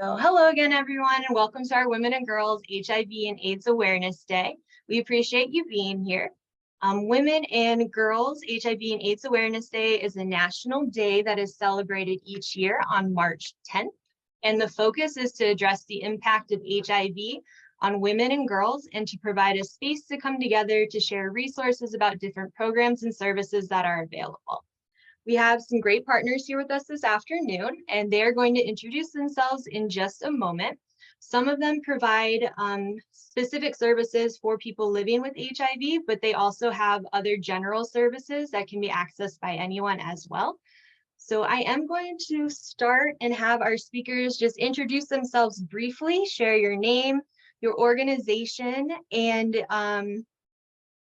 So hello again, everyone, and welcome to our Women and Girls HIV and AIDS Awareness Day. We appreciate you being here. Women and Girls HIV and AIDS Awareness Day is a national day that is celebrated each year on March 10th. And the focus is to address the impact of HIV on women and girls and to provide a space to come together to share resources about different programs and services that are available. We have some great partners here with us this afternoon, and they are going to introduce themselves in just a moment. Some of them provide specific services for people living with HIV, but they also have other general services that can be accessed by anyone as well. So I am going to start and have our speakers just introduce themselves briefly, share your name, your organization, and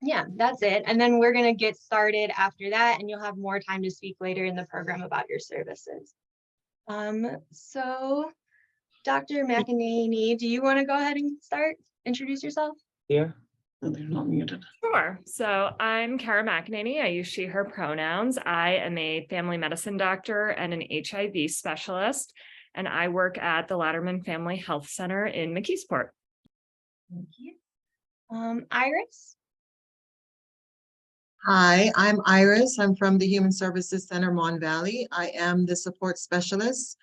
yeah, that's it. And then we're going to get started after that, and you'll have more time to speak later in the program about your services. So Dr. McEnany, do you want to go ahead and start? Introduce yourself? Yeah, they're not muted. Sure. So I'm Kara McEnany. I use she, her pronouns. I am a family medicine doctor and an HIV specialist, and I work at the Latterman Family Health Center in McKeesport. Thank you. Iris? Hi, I'm Iris. I'm from the Human Services Center, Mon Valley. I am the support specialist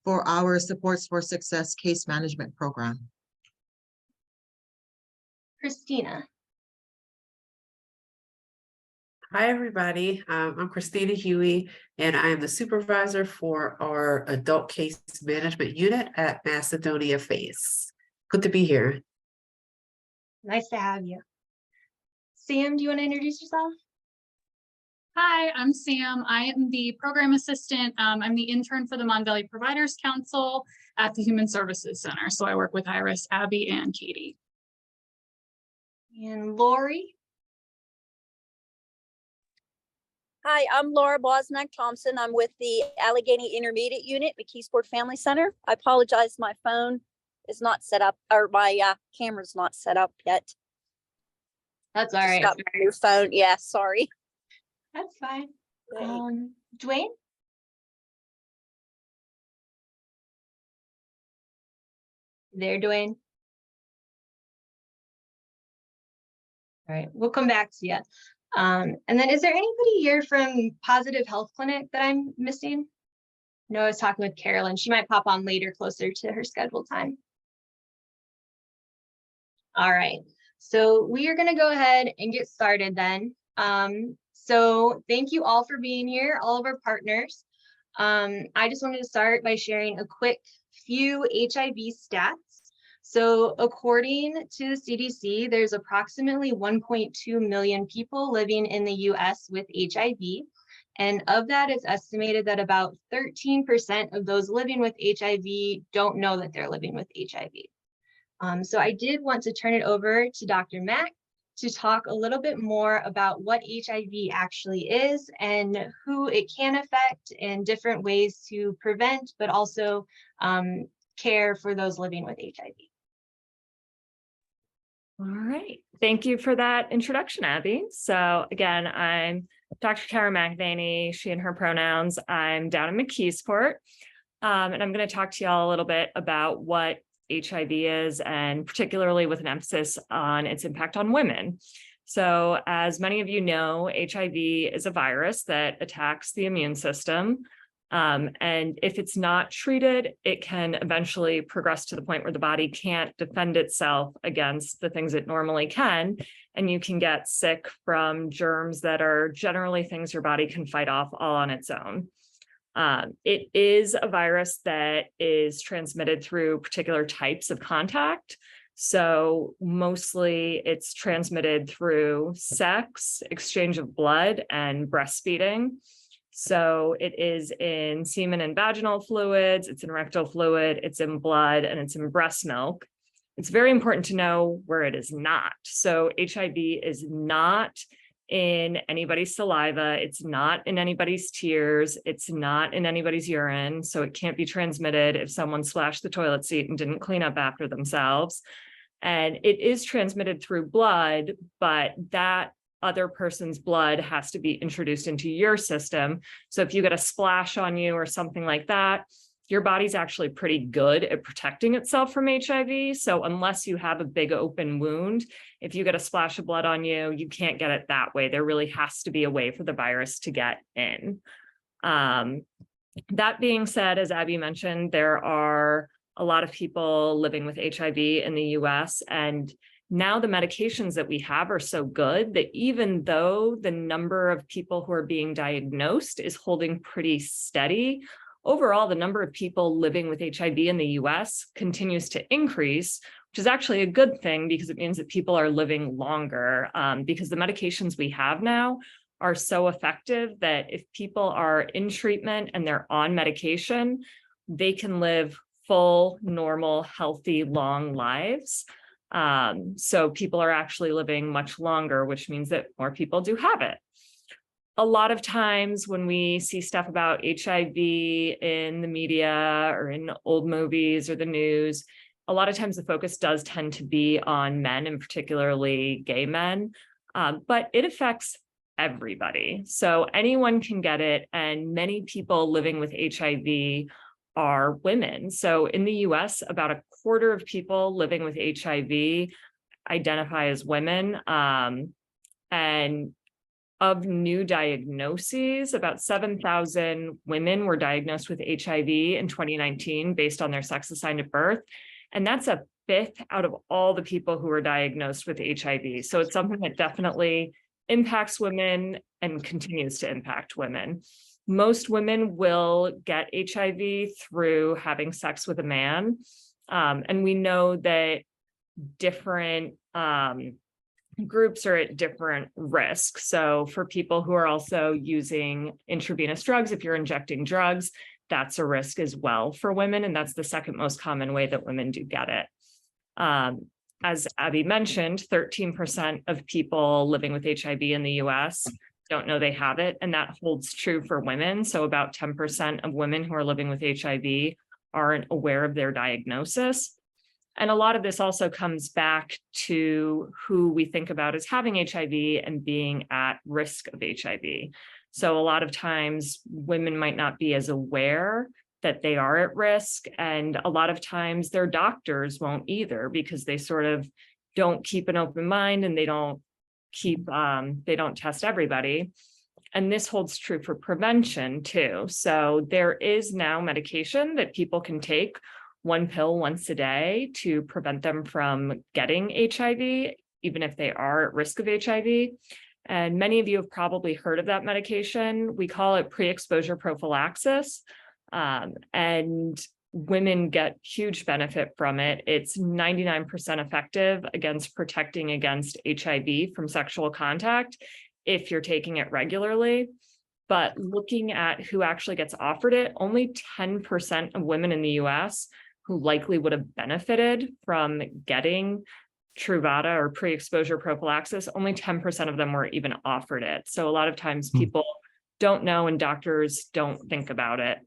for our Supports for Success case management program. Christina? Hi, everybody. I'm Christina Huey, and I am the supervisor for our adult case management unit at Macedonia FACE. Good to be here. Nice to have you. Sam, do you want to introduce yourself? Hi, I'm Sam. I am the program assistant. I'm the intern for the Mon Valley Providers Council at the Human Services Center. So I work with Iris, Abby, and Katie. And Lori? Hi, I'm Laura Bosnack-Thompson. I'm with the Allegheny Intermediate Unit, McKeesport Family Center. I apologize, my phone is not set up, or my camera's not set up yet. That's all right. Got my new phone. Yeah, sorry. That's fine. Dwayne? There, Dwayne. All right, we'll come back to you. And then is there anybody here from Positive Health Clinic that I'm missing? No, I was talking with Carolyn. She might pop on later, closer to her scheduled time. All right, so we are going to go ahead and get started then. So thank you all for being here, all of our partners. I just wanted to start by sharing a quick few HIV stats. So according to the CDC, there's approximately 1.2 million people living in the US with HIV. And of that, it's estimated that about 13% of those living with HIV don't know that they're living with HIV. So I did want to turn it over to Dr. Mack to talk a little bit more about what HIV actually is and who it can affect and different ways to prevent, but also care for those living with HIV. All right. Thank you for that introduction, Abby. So again, I'm Dr. Kara McEnany, she and her pronouns. I'm down in McKeesport, and I'm going to talk to y'all a little bit about what HIV is, and particularly with an emphasis on its impact on women. So as many of you know, HIV is a virus that attacks the immune system. And if it's not treated, it can eventually progress to the point where the body can't defend itself against the things it normally can. And you can get sick from germs that are generally things your body can fight off all on its own. It is a virus that is transmitted through particular types of contact. So mostly it's transmitted through sex, exchange of blood, and breastfeeding. So it is in semen and vaginal fluids, it's in rectal fluid, it's in blood, and it's in breast milk. It's very important to know where it is not. So HIV is not in anybody's saliva, it's not in anybody's tears, it's not in anybody's urine, so it can't be transmitted if someone splashed the toilet seat and didn't clean up after themselves. And it is transmitted through blood, but that other person's blood has to be introduced into your system. So if you get a splash on you or something like that, your body's actually pretty good at protecting itself from HIV. So unless you have a big open wound, if you get a splash of blood on you, you can't get it that way. There really has to be a way for the virus to get in. That being said, as Abby mentioned, there are a lot of people living with HIV in the US, and now the medications that we have are so good that even though the number of people who are being diagnosed is holding pretty steady, overall, the number of people living with HIV in the US continues to increase, which is actually a good thing because it means that people are living longer, because the medications we have now are so effective that if people are in treatment and they're on medication, they can live full, normal, healthy, long lives. So people are actually living much longer, which means that more people do have it. A lot of times when we see stuff about HIV in the media or in old movies or the news, a lot of times the focus does tend to be on men, and particularly gay men, but it affects everybody. So anyone can get it, and many people living with HIV are women. So in the US, about a quarter of people living with HIV identify as women. And of new diagnoses, about 7,000 women were diagnosed with HIV in 2019 based on their sex assigned at birth. And that's a fifth out of all the people who were diagnosed with HIV. So it's something that definitely impacts women and continues to impact women. Most women will get HIV through having sex with a man. And we know that different groups are at different risks. So for people who are also using intravenous drugs, if you're injecting drugs, that's a risk as well for women. And that's the second most common way that women do get it. As Abby mentioned, 13% of people living with HIV in the US don't know they have it. And that holds true for women. So about 10% of women who are living with HIV aren't aware of their diagnosis. And a lot of this also comes back to who we think about as having HIV and being at risk of HIV. So a lot of times women might not be as aware that they are at risk. And a lot of times their doctors won't either, because they sort of don't keep an open mind and they don't test everybody. And this holds true for prevention too. So there is now medication that people can take, one pill once a day, to prevent them from getting HIV, even if they are at risk of HIV. And many of you have probably heard of that medication. We call it pre-exposure prophylaxis. And women get huge benefit from it. It's 99% effective against protecting against HIV from sexual contact if you're taking it regularly. But looking at who actually gets offered it, only 10% of women in the US who likely would have benefited from getting Truvada or pre-exposure prophylaxis, only 10% of them were even offered it. So a lot of times people don't know and doctors don't think about it.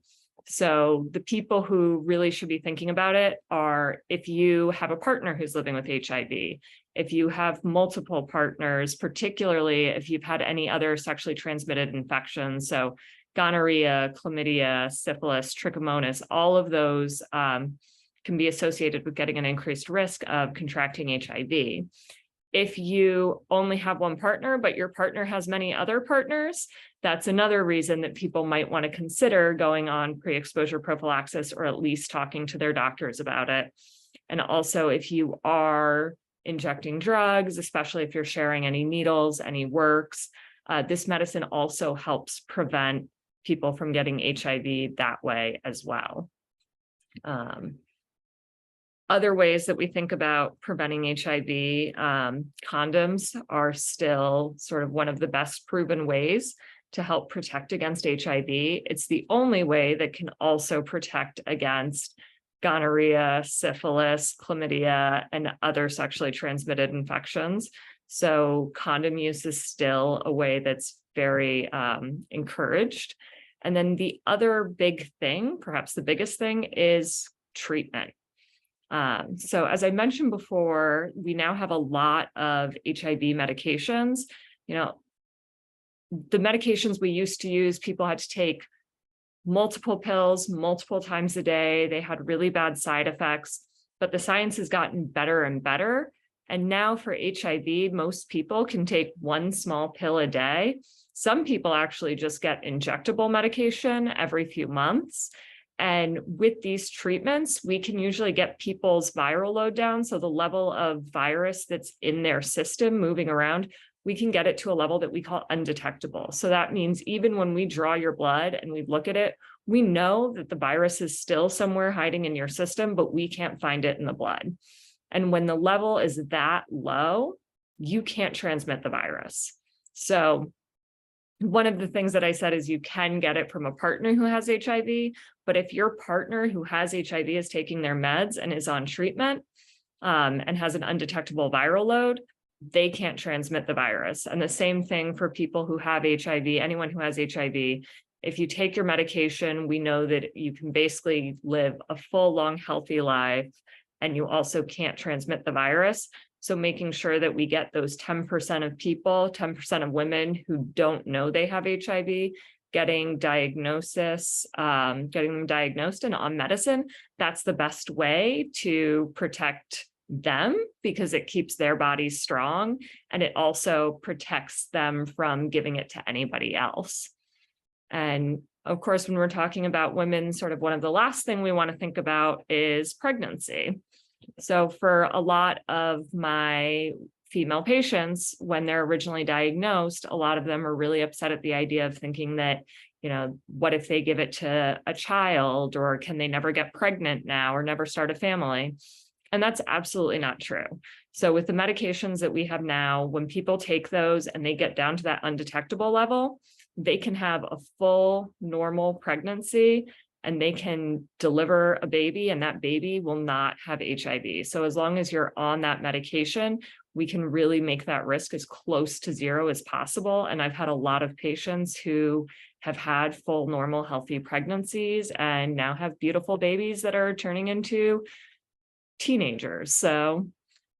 So the people who really should be thinking about it are if you have a partner who's living with HIV, if you have multiple partners, particularly if you've had any other sexually transmitted infections, so gonorrhea, chlamydia, syphilis, trichomonas, all of those can be associated with getting an increased risk of contracting HIV. If you only have one partner, but your partner has many other partners, that's another reason that people might want to consider going on pre-exposure prophylaxis, or at least talking to their doctors about it. And also, if you are injecting drugs, especially if you're sharing any needles, any works, this medicine also helps prevent people from getting HIV that way as well. Other ways that we think about preventing HIV, condoms are still sort of one of the best proven ways to help protect against HIV. It's the only way that can also protect against gonorrhea, syphilis, chlamydia, and other sexually transmitted infections. So condom use is still a way that's very encouraged. And then the other big thing, perhaps the biggest thing, is treatment. So as I mentioned before, we now have a lot of HIV medications. You know, the medications we used to use, people had to take multiple pills, multiple times a day. They had really bad side effects, but the science has gotten better and better. And now for HIV, most people can take one small pill a day. Some people actually just get injectable medication every few months. And with these treatments, we can usually get people's viral load down. So the level of virus that's in their system moving around, we can get it to a level that we call undetectable. So that means even when we draw your blood and we look at it, we know that the virus is still somewhere hiding in your system, but we can't find it in the blood. And when the level is that low, you can't transmit the virus. So one of the things that I said is you can get it from a partner who has HIV, but if your partner who has HIV is taking their meds and is on treatment and has an undetectable viral load, they can't transmit the virus. And the same thing for people who have HIV, anyone who has HIV, if you take your medication, we know that you can basically live a full, long, healthy life, and you also can't transmit the virus. So making sure that we get those 10% of people, 10% of women who don't know they have HIV, getting diagnosis, getting them diagnosed and on medicine, that's the best way to protect them because it keeps their bodies strong and it also protects them from giving it to anybody else. And of course, when we're talking about women, sort of one of the last thing we want to think about is pregnancy. So for a lot of my female patients, when they're originally diagnosed, a lot of them are really upset at the idea of thinking that, you know, what if they give it to a child, or can they never get pregnant now or never start a family? And that's absolutely not true. So with the medications that we have now, when people take those and they get down to that undetectable level, they can have a full normal pregnancy and they can deliver a baby and that baby will not have HIV. So as long as you're on that medication, we can really make that risk as close to zero as possible. And I've had a lot of patients who have had full normal healthy pregnancies and now have beautiful babies that are turning into teenagers. So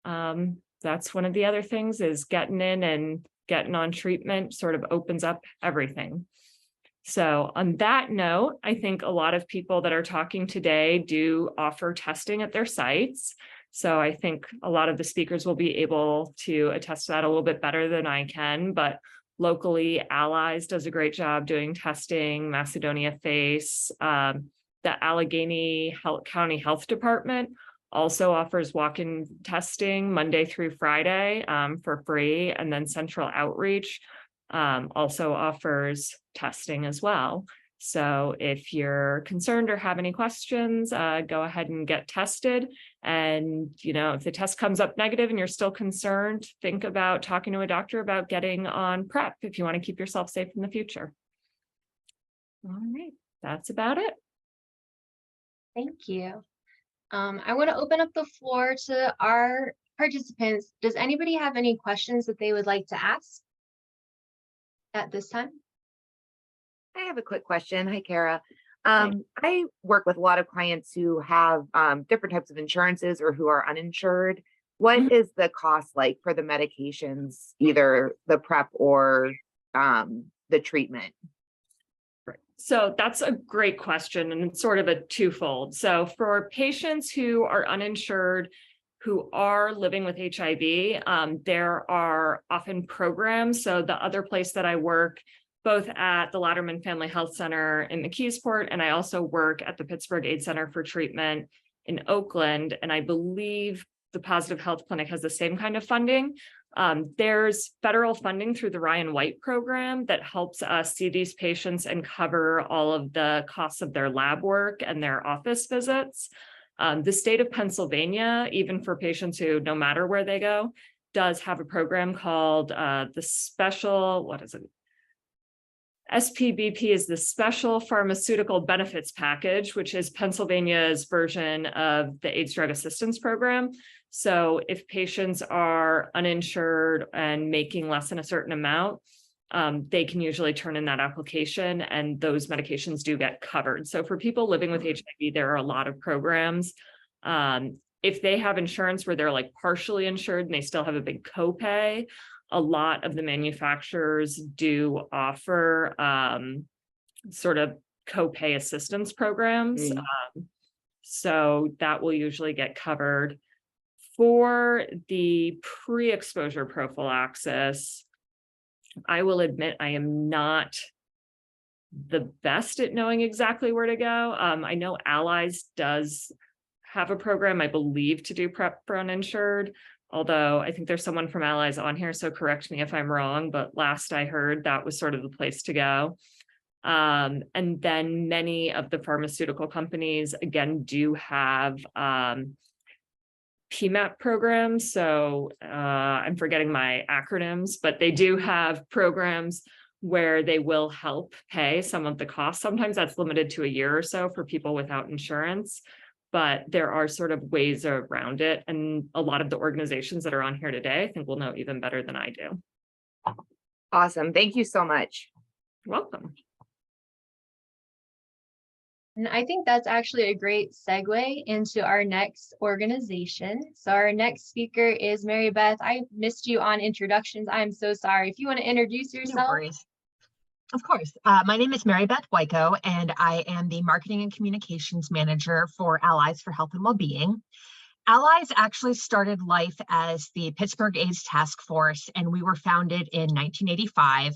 that's one of the other things is getting in and getting on treatment sort of opens up everything. So on that note, I think a lot of people that are talking today do offer testing at their sites. So I think a lot of the speakers will be able to attest to that a little bit better than I can, but locally Allies does a great job doing testing, Macedonia Face, the Allegheny County Health Department also offers walk-in testing Monday through Friday for free. And then Central Outreach also offers testing as well. So if you're concerned or have any questions, go ahead and get tested. And, you know, if the test comes up negative and you're still concerned, think about talking to a doctor about getting on PrEP if you want to keep yourself safe in the future. All right, that's about it. Thank you. I want to open up the floor to our participants. Does anybody have any questions that they would like to ask at this time? I have a quick question. Hi, Kara. I work with a lot of clients who have different types of insurances or who are uninsured. What is the cost like for the medications, either the PrEP or the treatment? So that's a great question, and it's sort of a twofold. So for patients who are uninsured, who are living with HIV, there are often programs. So the other place that I work, both at the Latterman Family Health Center in McKeesport, and I also work at the Pittsburgh AIDS Center for Treatment in Oakland, and I believe the Positive Health Clinic has the same kind of funding. There's federal funding through the Ryan White program that helps us see these patients and cover all of the costs of their lab work and their office visits. The state of Pennsylvania, even for patients who, no matter where they go, does have a program called the special, what is it? SPBP is the Special Pharmaceutical Benefits Package, which is Pennsylvania's version of the AIDS Drug Assistance Program. So if patients are uninsured and making less than a certain amount, they can usually turn in that application and those medications do get covered. So for people living with HIV, there are a lot of programs. If they have insurance where they're like partially insured and they still have a big copay, a lot of the manufacturers do offer sort of copay assistance programs. So that will usually get covered. For the pre-exposure prophylaxis, I will admit I am not the best at knowing exactly where to go. I know Allies does have a program, I believe, to do PrEP for uninsured, although I think there's someone from Allies on here, so correct me if I'm wrong, but last I heard that was sort of the place to go. And then many of the pharmaceutical companies, again, do have PMAP programs. So I'm forgetting my acronyms, but they do have programs where they will help pay some of the costs. Sometimes that's limited to a year or so for people without insurance, but there are sort of ways around it. And a lot of the organizations that are on here today, I think will know even better than I do. Awesome. Thank you so much. You're welcome. And I think that's actually a great segue into our next organization. So our next speaker is Mary Beth. I missed you on introductions. I'm so sorry. If you want to introduce No yourself. worries. Of course. My name is Mary Beth Wyko, and I am the Marketing and Communications Manager for Allies for Health and Wellbeing. Allies actually started life as the Pittsburgh AIDS Task Force, and we were founded in 1985.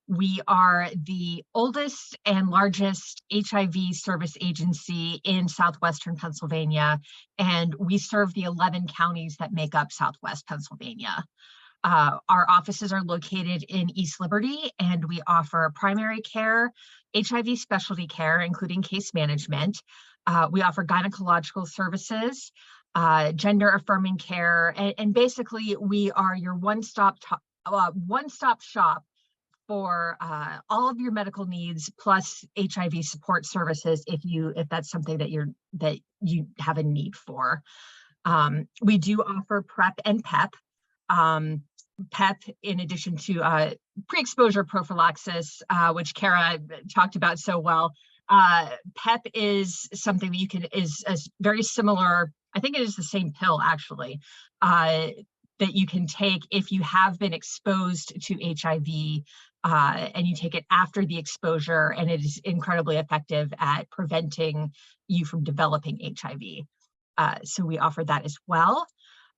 We are the oldest and largest HIV service agency in Southwestern Pennsylvania, and we serve the 11 counties that make up Southwest Pennsylvania. Our offices are located in East Liberty, and we offer primary care, HIV specialty care, including case management. We offer gynecological services, gender affirming care, and basically we are your one-stop shop for all of your medical needs, plus HIV support services if that's something that you have a need for. We do offer PrEP and PEP. PEP, in addition to pre-exposure prophylaxis, which Kara talked about so well. PEP is something that is very similar. I think it is the same pill actually, that you can take if you have been exposed to HIV, and you take it after the exposure, and it is incredibly effective at preventing you from developing HIV. So we offer that as well.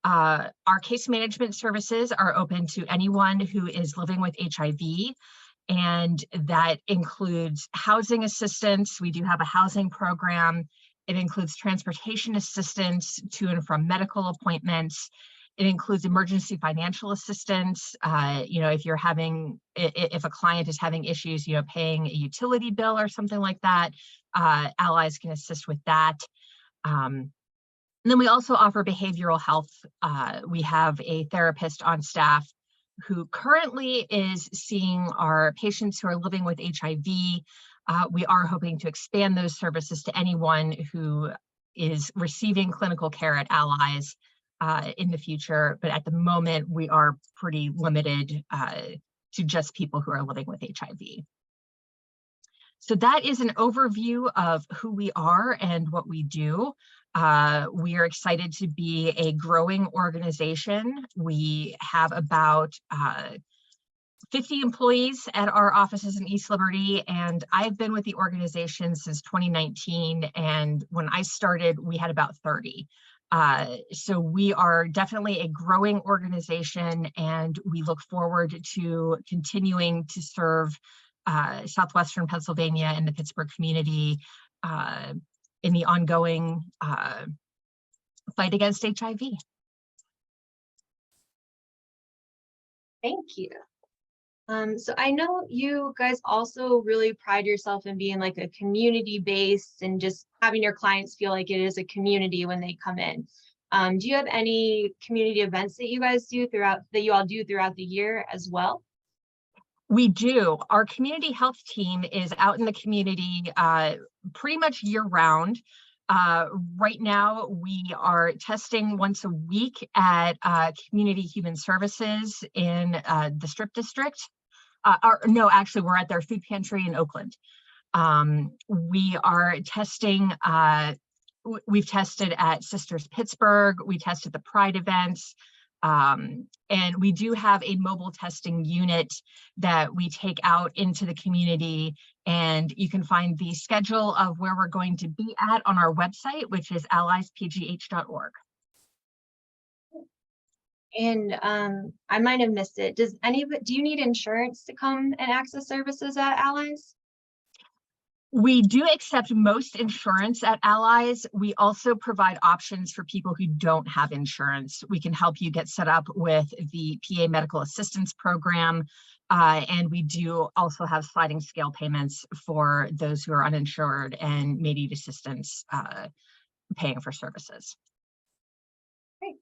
Our case management services are open to anyone who is living with HIV, and that includes housing assistance. We do have a housing program. It includes transportation assistance to and from medical appointments. It includes emergency financial assistance. If a client is having issues, paying a utility bill or something like that, Allies can assist with that. And then we also offer behavioral health. We have a therapist on staff who currently is seeing our patients who are living with HIV. We are hoping to expand those services to anyone who is receiving clinical care at Allies in the future. But at the moment, we are pretty limited to just people who are living with HIV. So that is an overview of who we are and what we do. We are excited to be a growing organization. We have about 50 employees at our offices in East Liberty, and I've been with the organization since 2019, and when I started, we had about 30. So we are definitely a growing organization, and we look forward to continuing to serve Southwestern Pennsylvania and the Pittsburgh community in the ongoing fight against HIV. Thank you. So I know you guys also really pride yourself in being like a community-based and just having your clients feel like it is a community when they come in. Do you have any community events that you guys do that you all do throughout the year as well? We do. Our community health team is out in the community pretty much year round. Right now, we are testing once a week at Community Human Services in the Strip District. No, actually, we're at their food pantry in Oakland. We are testing, we've tested at Sisters Pittsburgh, we tested the Pride events. And we do have a mobile testing unit that we take out into the community, and you can find the schedule of where we're going to be at on our website, which is allieспgh.org. And I might have missed it. Do you need insurance to come and access services at Allies? We do accept most insurance at Allies. We also provide options for people who don't have insurance. We can help you get set up with the PA Medical Assistance Program. And we do also have sliding scale payments for those who are uninsured and may need assistance paying for services. Great.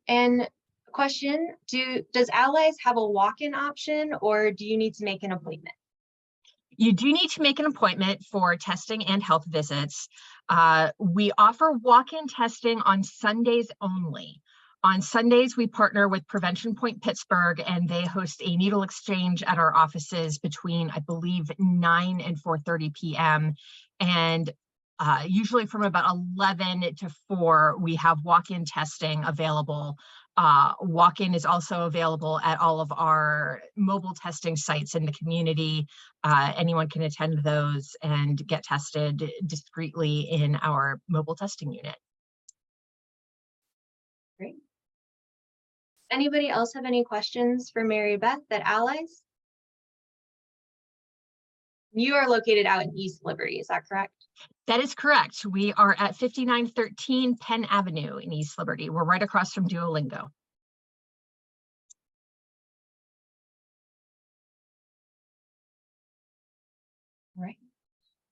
And question, does Allies have a walk-in option, or do you need to make an appointment? You do need to make an appointment for testing and health visits. We offer walk-in testing on Sundays only. On Sundays, we partner with Prevention Point Pittsburgh, and they host a needle exchange at our offices between, I believe, 9 and 4:30 p.m. And usually from about 11 to 4, we have walk-in testing available. Walk-in is also available at all of our mobile testing sites in the community. Anyone can attend those and get tested discreetly in our mobile testing unit. Great. Anybody else have any questions for Mary Beth at Allies? You are located out in East Liberty, is that correct? That is correct. We are at 5913 Penn Avenue in East Liberty. We're right across from Duolingo. All right.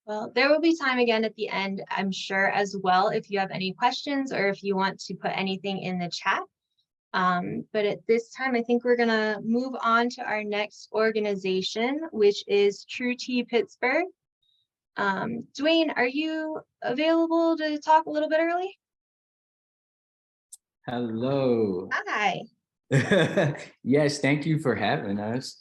Well, there will be time again at the end, I'm sure, as well, if you have any questions or if you want to put anything in the chat. But at this time, I think we're gonna move on to our next organization, which is True Tea Pittsburgh. Dwayne, are you available to talk a little bit early? Hello. Hi. Yes, thank you for having us.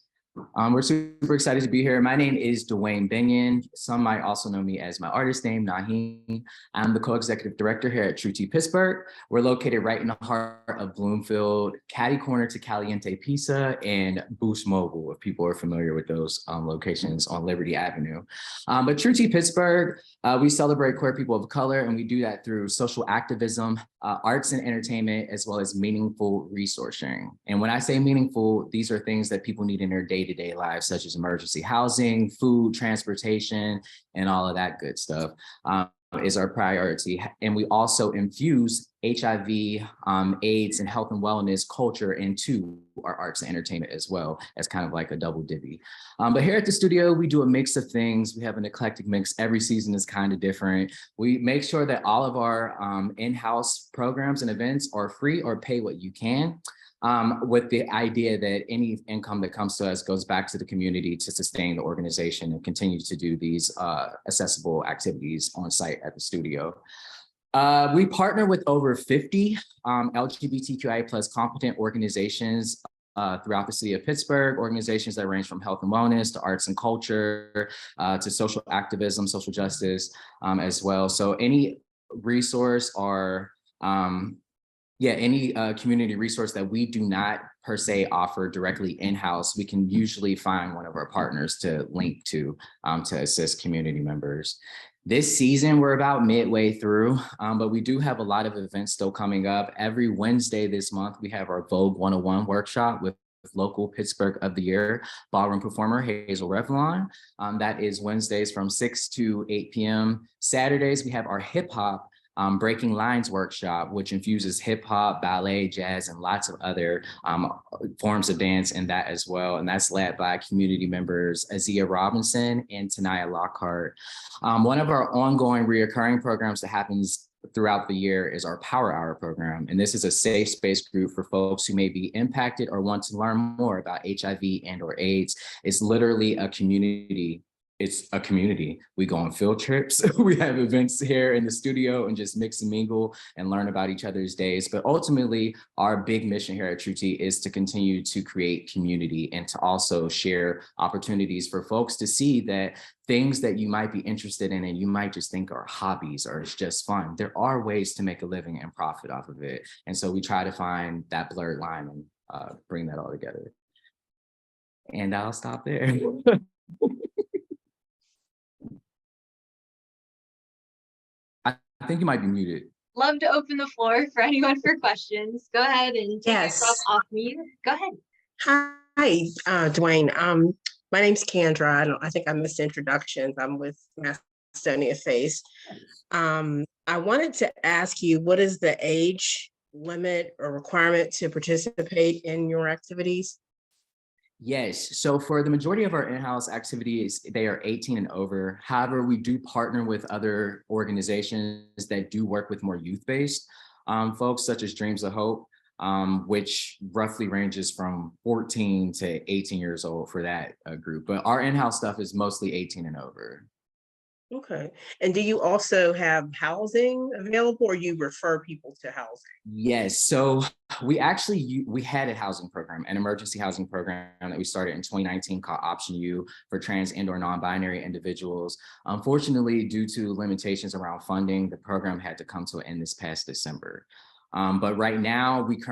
We're super excited to be here. My name is Dwayne Binion. Some might also know me as my artist name, Naheem. I'm the co-executive director here at True Tea Pittsburgh. We're located right in the heart of Bloomfield, catty corner to Caliente Pizza and Boost Mobile, if people are familiar with those locations on Liberty Avenue. But True Tea Pittsburgh, we celebrate queer people of color, and we do that through social activism, arts and entertainment, as well as meaningful resource sharing. And when I say meaningful, these are things that people need in their day-to-day lives, such as emergency housing, food, transportation, and all of that good stuff is our priority. And we also infuse HIV, AIDS, and health and wellness culture into our arts and entertainment as well, as kind of like a double divvy. But here at the studio, we do a mix of things. We have an eclectic mix. Every season is kind of different. We make sure that all of our in-house programs and events are free or pay what you can. With the idea that any income that comes to us goes back to the community to sustain the organization and continue to do these accessible activities on site at the studio. We partner with over 50 LGBTQI plus competent organizations throughout the city of Pittsburgh, organizations that range from health and wellness to arts and culture to social activism, social justice as well. So any resource or any community resource that we do not per se offer directly in-house, we can usually find one of our partners to link to assist community members. This season, we're about midway through, but we do have a lot of events still coming up. Every Wednesday this month, we have our Vogue 101 workshop with local Pittsburgh of the Year ballroom performer Hazel Revlon. That is Wednesdays from 6 to 8 p.m. Saturdays, we have our hip hop Breaking Lines workshop, which infuses hip hop, ballet, jazz, and lots of other forms of dance in that as well. And that's led by community members Azia Robinson and Tanaya Lockhart. One of our ongoing reoccurring programs that happens throughout the year is our Power Hour program. And this is a safe space group for folks who may be impacted or want to learn more about HIV and or AIDS. It's literally a community it's a community. We go on field trips. We have events here in the studio and just mix and mingle and learn about each other's days. But ultimately, our big mission here at True Tea is to continue to create community and to also share opportunities for folks to see that things that you might be interested in and you might just think are hobbies or it's just fun. There are ways to make a living and profit off of it. And so we try to find that blurred line and bring that all together. And I'll stop there. I think you might be muted. Love to open the floor for anyone for questions. Go ahead and take yourself Yes. off mute. Go ahead. Hi, Dwayne. My name's Kendra. I think I missed introductions. I'm with Macedonia Face. I wanted to ask you, what is the age limit or requirement to participate in your activities? Yes, so for the majority of our in-house activities, they are 18 and over. However, we do partner with other organizations that do work with more youth-based folks, such as Dreams of Hope, which roughly ranges from 14 to 18 years old for that group. But our in-house stuff is mostly 18 and over. Okay. And do you also have housing available, or you refer people to housing? Yes, so we had a housing program, an emergency housing program that we started in 2019 called Option U for trans and or non-binary individuals. Unfortunately, due to limitations around funding, the program had to come to an end this past December. But right now, we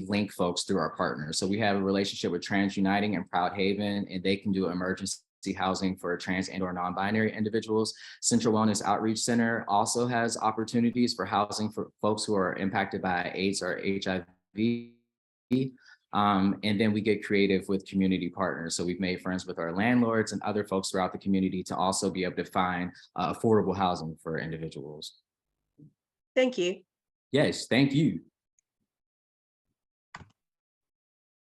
link folks through our partners. So we have a relationship with Trans Uniting and Proud Haven, and they can do emergency housing for trans and or non-binary individuals. Central Wellness Outreach Center also has opportunities for housing for folks who are impacted by AIDS or HIV. And then we get creative with community partners. So we've made friends with our landlords and other folks throughout the community to also be able to find affordable housing for individuals. Thank you. Yes, thank you.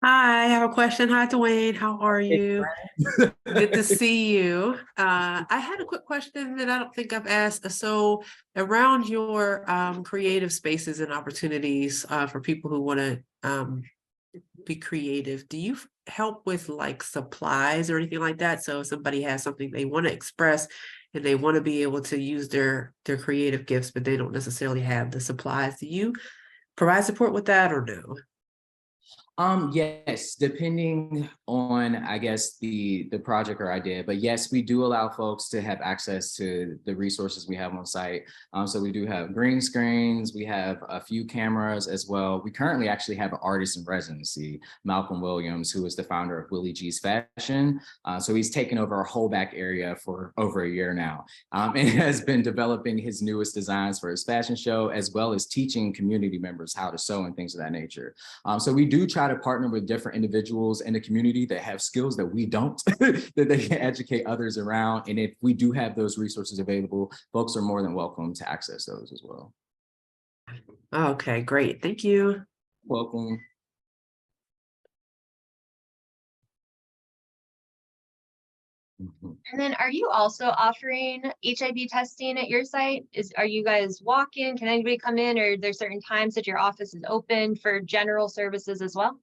Hi, I have a question. Hi, Dwayne. How are you? Good to see you. I had a quick question that I don't think I've asked. So around your creative spaces and opportunities for people who want to be creative, do you help with like supplies or anything like that? So if somebody has something they want to express and they want to be able to use their creative gifts, but they don't necessarily have the supplies, do you provide support with that or no? Yes, depending on, I guess, the project or idea, but yes, we do allow folks to have access to the resources we have on site. So we do have green screens, we have a few cameras as well. We currently actually have an artist in residency, Malcolm Williams, who is the founder of Willie G's Fashion. So he's taken over our whole back area for over a year now, and has been developing his newest designs for his fashion show, as well as teaching community members how to sew and things of that nature. So we do try to partner with different individuals in the community that have skills that we don't, that they can educate others around. And if we do have those resources available, folks are more than welcome to access those as well. Okay, great. Thank you. Welcome. And then are you also offering HIV testing at your site? Are you guys walk-in? Can anybody come in, or are there certain times that your office is open for general services as well?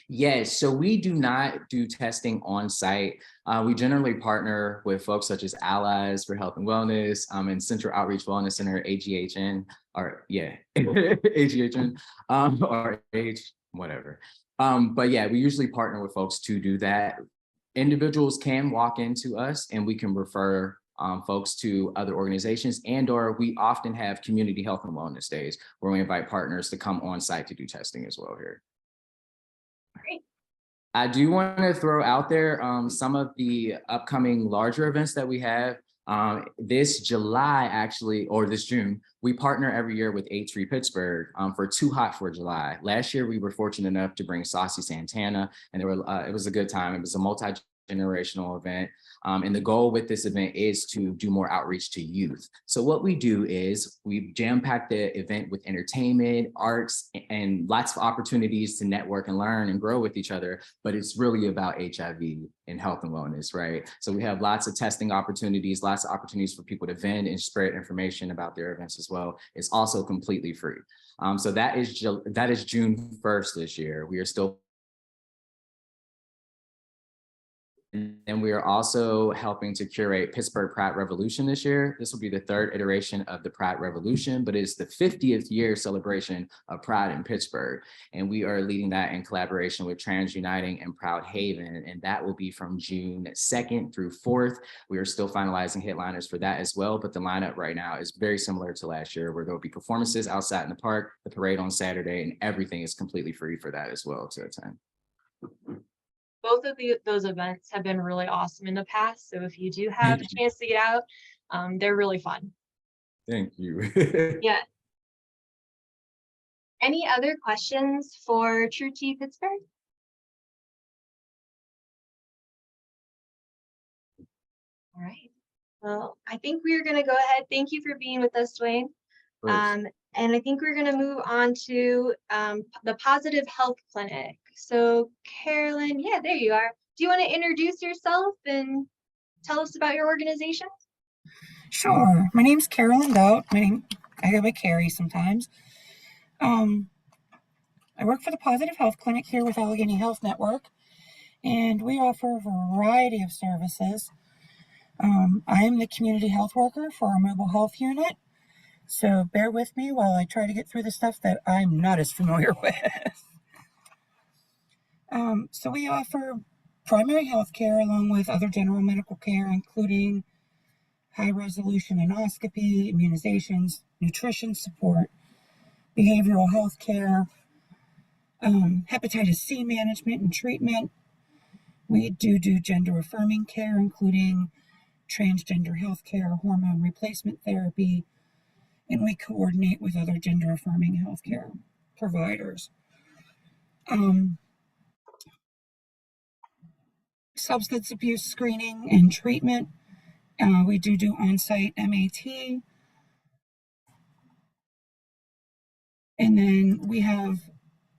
Yes, so we do not do testing on site. We generally partner with folks such as Allies for Health and Wellness and Central Outreach Wellness Center, AGHN, or yeah, AGHN, or H, whatever. But yeah, we usually partner with folks to do that. Individuals can walk into us and we can refer folks to other organizations, and or we often have community health and wellness days where we invite partners to come on site to do testing as well here. Great. I do want to throw out there some of the upcoming larger events that we have. This July, actually, or this June, we partner every year with AIDS Free Pittsburgh for Too Hot for July. Last year, we were fortunate enough to bring Saucy Santana, and it was a good time. It was a multi-generational event. And the goal with this event is to do more outreach to youth. So what we do is we jam-pack the event with entertainment, arts, and lots of opportunities to network and learn and grow with each other. But it's really about HIV and health and wellness, right? So we have lots of testing opportunities, lots of opportunities for people to vend and spread information about their events as well. It's also completely free. So that is June 1st this year. We are still then we are also helping to curate Pittsburgh Pratt Revolution this year. This will be the third iteration of the Pratt Revolution, but it's the 50th year celebration of Pratt in Pittsburgh. And we are leading that in collaboration with Trans Uniting and Proud Haven. And that will be from June 2nd through 4th. We are still finalizing headliners for that as well. But the lineup right now is very similar to last year, where there will be performances outside in the park, the parade on Saturday, and everything is completely free for that as well to attend. Both of those events have been really awesome in the past. So if you do have a chance to get out, they're really fun. Thank you. Yeah. Any other questions for True Tea Pittsburgh? All right. Well, I think we are going to go ahead. Thank you for being with us, Dwayne. And I think we're going to move on to the Positive Health Clinic. So Carolyn, yeah, there you are. Do you want to introduce yourself and tell us about your organization? Sure. My name's Carolyn Goat. I go by Carrie sometimes. I work for the Positive Health Clinic here with Allegheny Health Network, and we offer a variety of services. I am the community health worker for our mobile health unit, so bear with me while I try to get through the stuff that I'm not as familiar with. So we offer primary health care along with other general medical care, including high-resolution endoscopy, immunizations, nutrition support, behavioral health care, hepatitis C management and treatment. We do gender-affirming care, including transgender health care, hormone replacement therapy, and we coordinate with other gender-affirming health care providers. Substance abuse screening and treatment. We do on-site MAT. And then we have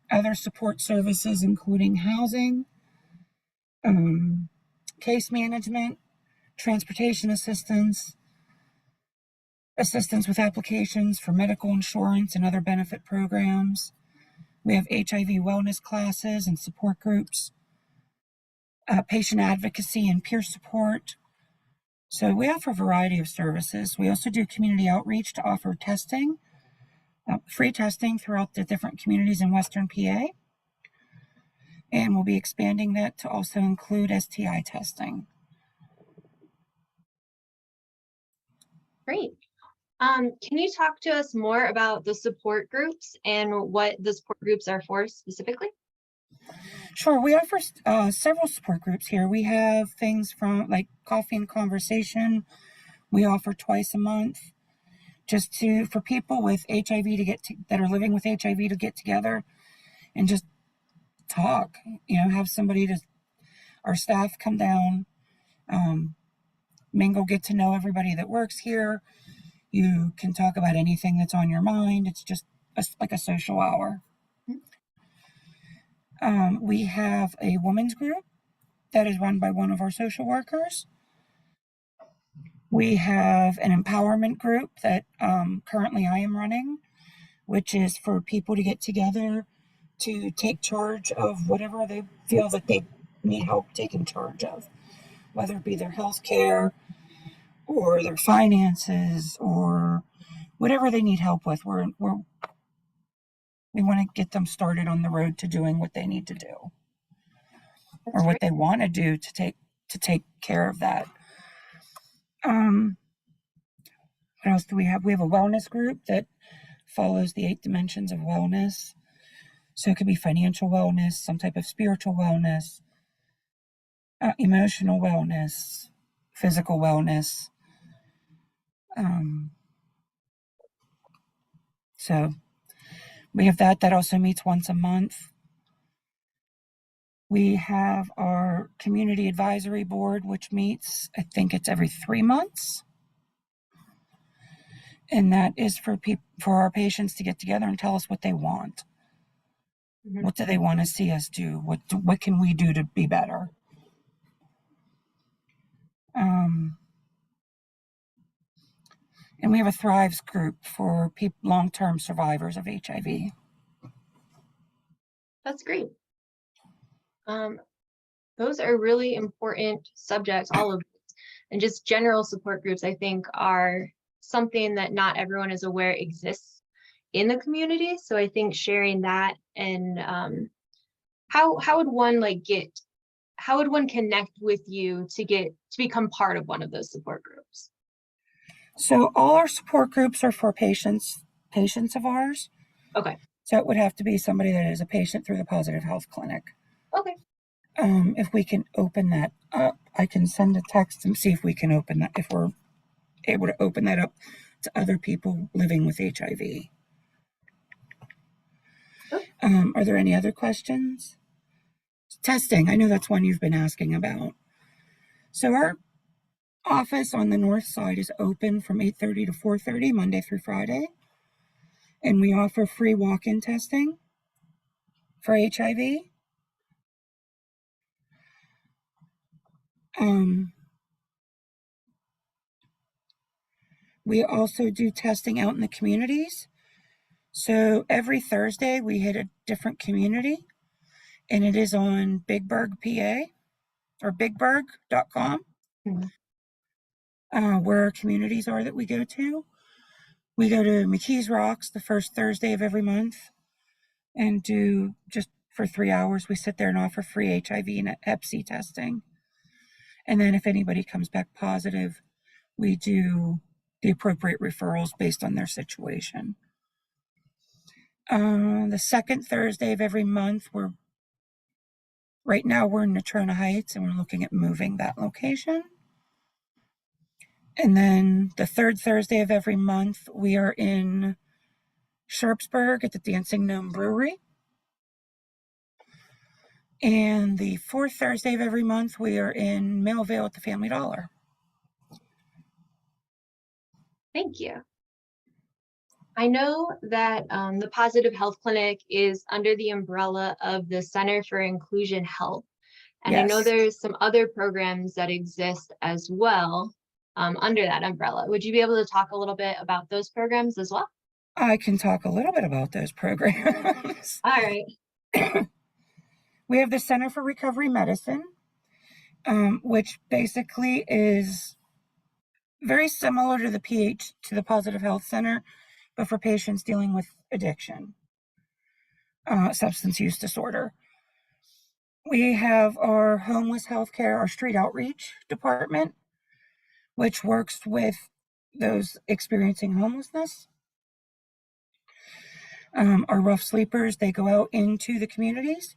other support services, including housing, case management, transportation assistance, assistance with applications for medical insurance and other benefit programs. We have HIV wellness classes and support groups, patient advocacy and peer support. So we offer a variety of services. We also do community outreach to offer testing, free testing throughout the different communities in Western PA. And we'll be expanding that to also include STI testing. Great. Can you talk to us more about the support groups and what the support groups are for specifically? Sure, we offer several support groups here. We have things from like coffee and conversation. We offer twice a month, just for people with HIV that are living with HIV to get together and just talk. Have our staff come down, mingle, get to know everybody that works here. You can talk about anything that's on your mind. It's just like a social hour. We have a women's group that is run by one of our social workers. We have an empowerment group that currently I am running, which is for people to get together to take charge of whatever they feel that they need help taking charge of, whether it be their health care or their finances or whatever they need help with. We want to get them started on the road to doing what they need to do. That's or what great. they want to do to take care of that. What else do we have? We have a wellness group that follows the 8 dimensions of wellness. So it could be financial wellness, some type of spiritual wellness, emotional wellness, physical wellness. So we have that. That also meets once a month. We have our community advisory board, which meets, I think it's every 3 months. And that is for our patients to get together and tell us what they want. Mm-hmm. What do they want to see us do? What can we do to be better? And we have a Thrives group for long-term survivors of HIV. That's great. Those are really important subjects, all of these. And just general support groups, I think, are something that not everyone is aware exists in the community. So I think sharing that and how would one how would one connect with you to become part of one of those support groups? So all our support groups are for patients of ours. Okay. So it would have to be somebody that is a patient through the Positive Health Clinic. Okay. If we can open that up, I can send a text and see if we can open that, if we're able to open that up to other people living with HIV. Are there any other questions? Testing, I know that's one you've been asking about. So our office on the north side is open from 8:30 to 4:30, Monday through Friday. And we offer free walk-in testing for HIV. We also do testing out in the communities. So every Thursday we hit a different community, and it is on Big Berg, PA, or bigberg.com, where our communities are that we go to. We go to McKees Rocks the first Thursday of every month and do just for 3 hours. We sit there and offer free HIV and Hep C testing. And then if anybody comes back positive, we do the appropriate referrals based on their situation. The second Thursday of every month, right now we're in Natrona Heights and we're looking at moving that location. And then the third Thursday of every month, we are in Sharpsburg at the Dancing Gnome Brewery. And the fourth Thursday of every month, we are in Millvale at the Family Dollar. Thank you. I know that the Positive Health Clinic is under the umbrella of the Center for Inclusion Health. And I know Yes. there's some other programs that exist as well under that umbrella. Would you be able to talk a little bit about those programs as well? I can talk a little bit about those programs. All right. We have the Center for Recovery Medicine, which basically is very similar to the Positive Health Center, but for patients dealing with addiction, substance use disorder. We have our homeless healthcare, our street outreach department, which works with those experiencing homelessness. Our rough sleepers, they go out into the communities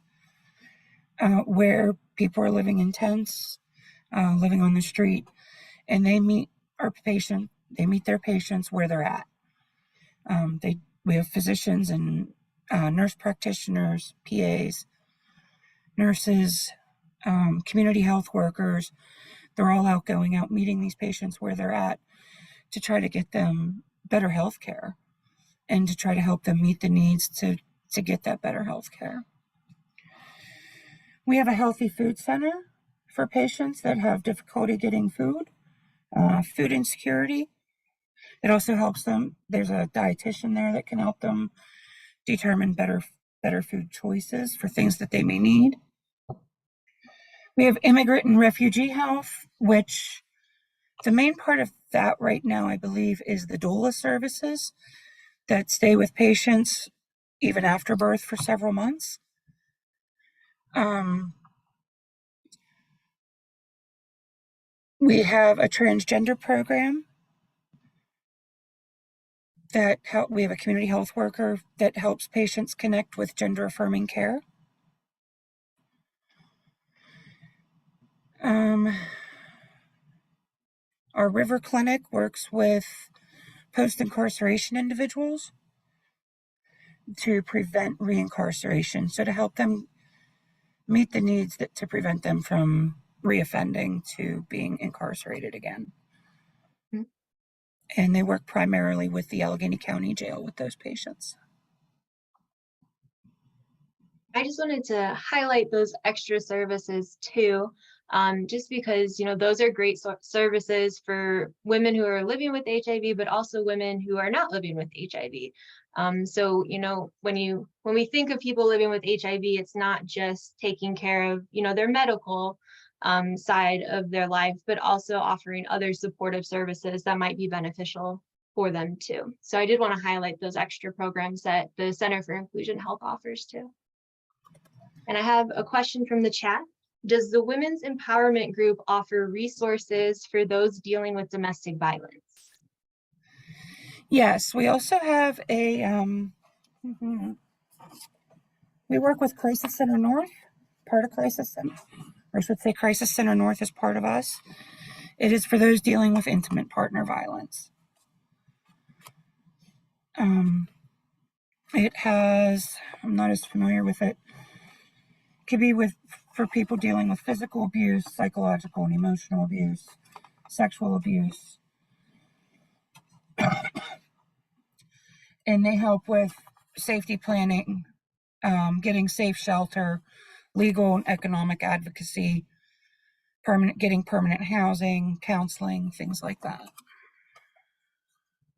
where people are living in tents, living on the street, and they meet their patients where they're at. We have physicians and nurse practitioners, PAs, nurses, community health workers. They're all out going out, meeting these patients where they're at to try to get them better health care and to try to help them meet the needs to get that better health care. We have a healthy food center for patients that have difficulty getting food, food insecurity. It also helps them. There's a dietitian there that can help them determine better food choices for things that they may need. We have immigrant and refugee health, which the main part of that right now, I believe, is the doula services that stay with patients even after birth for several months. We have a transgender program we have a community health worker that helps patients connect with gender affirming care. Our River Clinic works with post-incarceration individuals to prevent reincarceration, so to help them meet the needs to prevent them from reoffending to being incarcerated again. Mm-hmm. And they work primarily with the Allegheny County Jail with those patients. I just wanted to highlight those extra services too. just because, those are great services for women who are living with HIV, but also women who are not living with HIV. So, when we think of people living with HIV, it's not just taking care of, their medical side of their life, but also offering other supportive services that might be beneficial for them too. So I did want to highlight those extra programs that the Center for Inclusion Health offers too. And I have a question from the chat. Does the Women's Empowerment Group offer resources for those dealing with domestic violence? Yes, we also have we work with Crisis Center North, part of Crisis Center, or I should say Crisis Center North is part of us. It is for those dealing with intimate partner violence. It has, I'm not as familiar with it. It could be for people dealing with physical abuse, psychological and emotional abuse, sexual abuse. And they help with safety planning, getting safe shelter, legal and economic advocacy, getting permanent housing, counseling, things like that.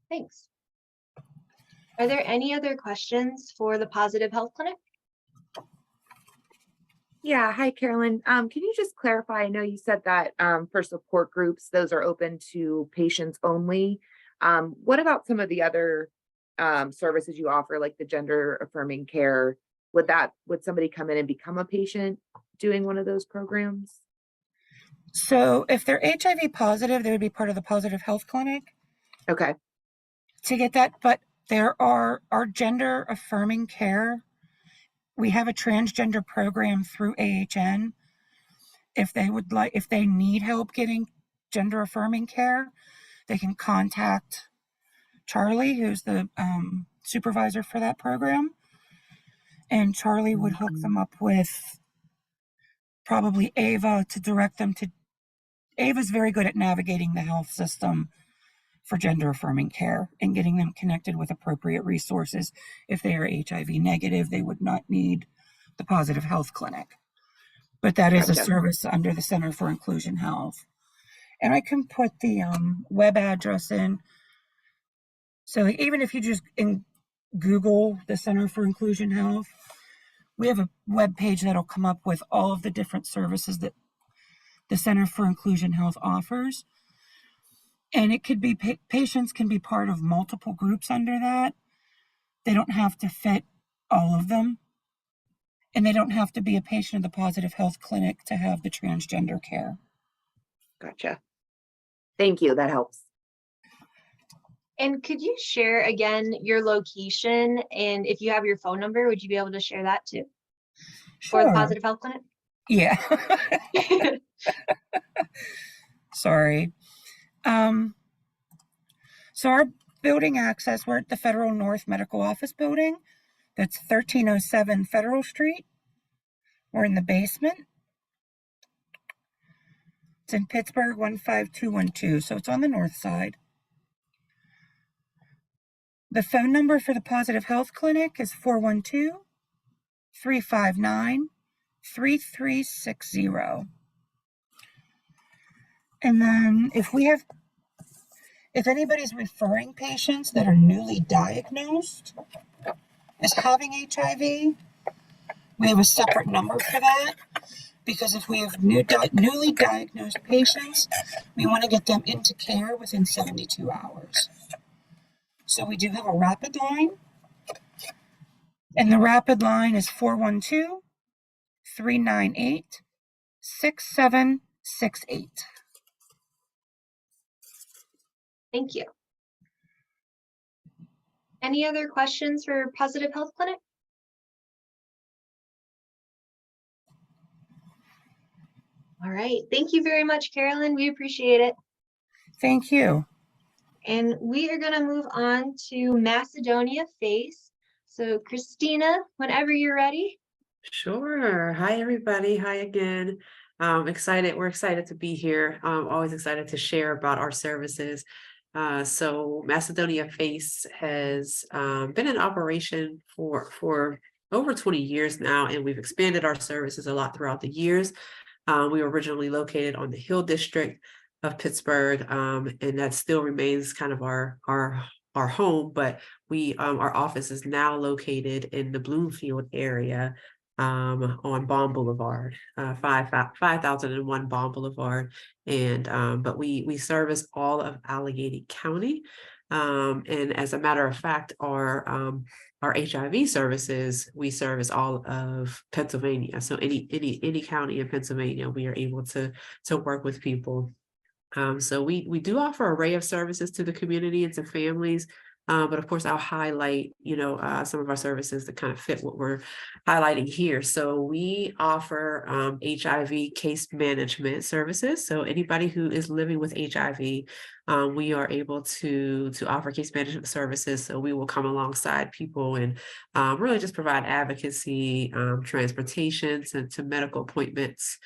Thanks. Are there any other questions for the Positive Health Clinic? Yeah, hi, Carolyn. Can you just clarify? I know you said that for support groups, those are open to patients only. What about some of the other services you offer, like the gender affirming care? Would somebody come in and become a patient doing one of those programs? So if they're HIV positive, they would be part of the Positive Health Clinic. Okay. To get that, but there are our gender affirming care. We have a transgender program through AHN. If they need help getting gender affirming care, they can contact Charlie, who's the supervisor for that program. And Charlie would hook them up with probably Ava to direct them to. Ava's very good at navigating the health system for gender affirming care and getting them connected with appropriate resources. If they are HIV negative, they would not need the Positive Health Clinic. But that is a service under the Center for Inclusion Health. And I can put the web address in. So even if you just Google the Center for Inclusion Health, we have a web page that'll come up with all of the different services that the Center for Inclusion Health offers. And it could be, patients can be part of multiple groups under that. They don't have to fit all of them. And they don't have to be a patient of the Positive Health Clinic to have the transgender care. Gotcha. Thank you. That helps. And could you share again your location, and if you have your phone number, would you be able to share that too? Sure. For the Positive Health Clinic? Yeah. Sorry. So our building access, we're at the Federal North Medical Office Building. That's 1307 Federal Street. We're in the basement. It's in Pittsburgh, 15212, so it's on the north side. The phone number for the Positive Health Clinic is 412-359-3360. And then if anybody's referring patients that are newly diagnosed as having HIV, we have a separate number for that, because if we have newly diagnosed patients, we want to get them into care within 72 hours. So we do have a rapid line, and the rapid line is 412-398-6768. Thank you. Any other questions for Positive Health Clinic? All right. Thank you very much, Carolyn. We appreciate it. Thank you. And we are going to move on to Macedonia Face. So Christina, whenever you're ready. Sure. Hi, everybody. Hi again. Excited. We're excited to be here. Always excited to share about our services. So Macedonia Face has been in operation for over 20 years now, and we've expanded our services a lot throughout the years. We were originally located on the Hill District of Pittsburgh, and that still remains kind of our home, but our office is now located in the Bloomfield area, on Baum Boulevard, 5001 Baum Boulevard. And but we service all of Allegheny County. And as a matter of fact, our HIV services, we service all of Pennsylvania. So any county in Pennsylvania, we are able to work with people. So we do offer an array of services to the community and to families. But of course, I'll highlight, some of our services that kind of fit what we're highlighting here. So we offer HIV case management services. So anybody who is living with HIV, we are able to offer case management services. So we will come alongside people and really just provide advocacy, transportation to medical appointments.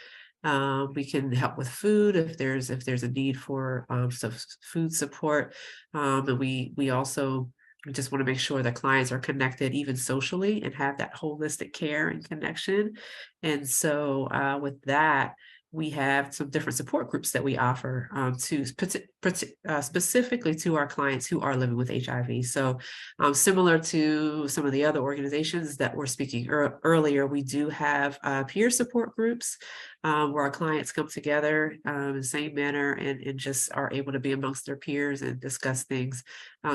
We can help with food if there's a need for some food support. And we also just want to make sure that clients are connected even socially and have that holistic care and connection. And so with that, we have some different support groups that we offer specifically to our clients who are living with HIV. So similar to some of the other organizations that were speaking earlier, we do have peer support groups where our clients come together in the same manner and just are able to be amongst their peers and discuss things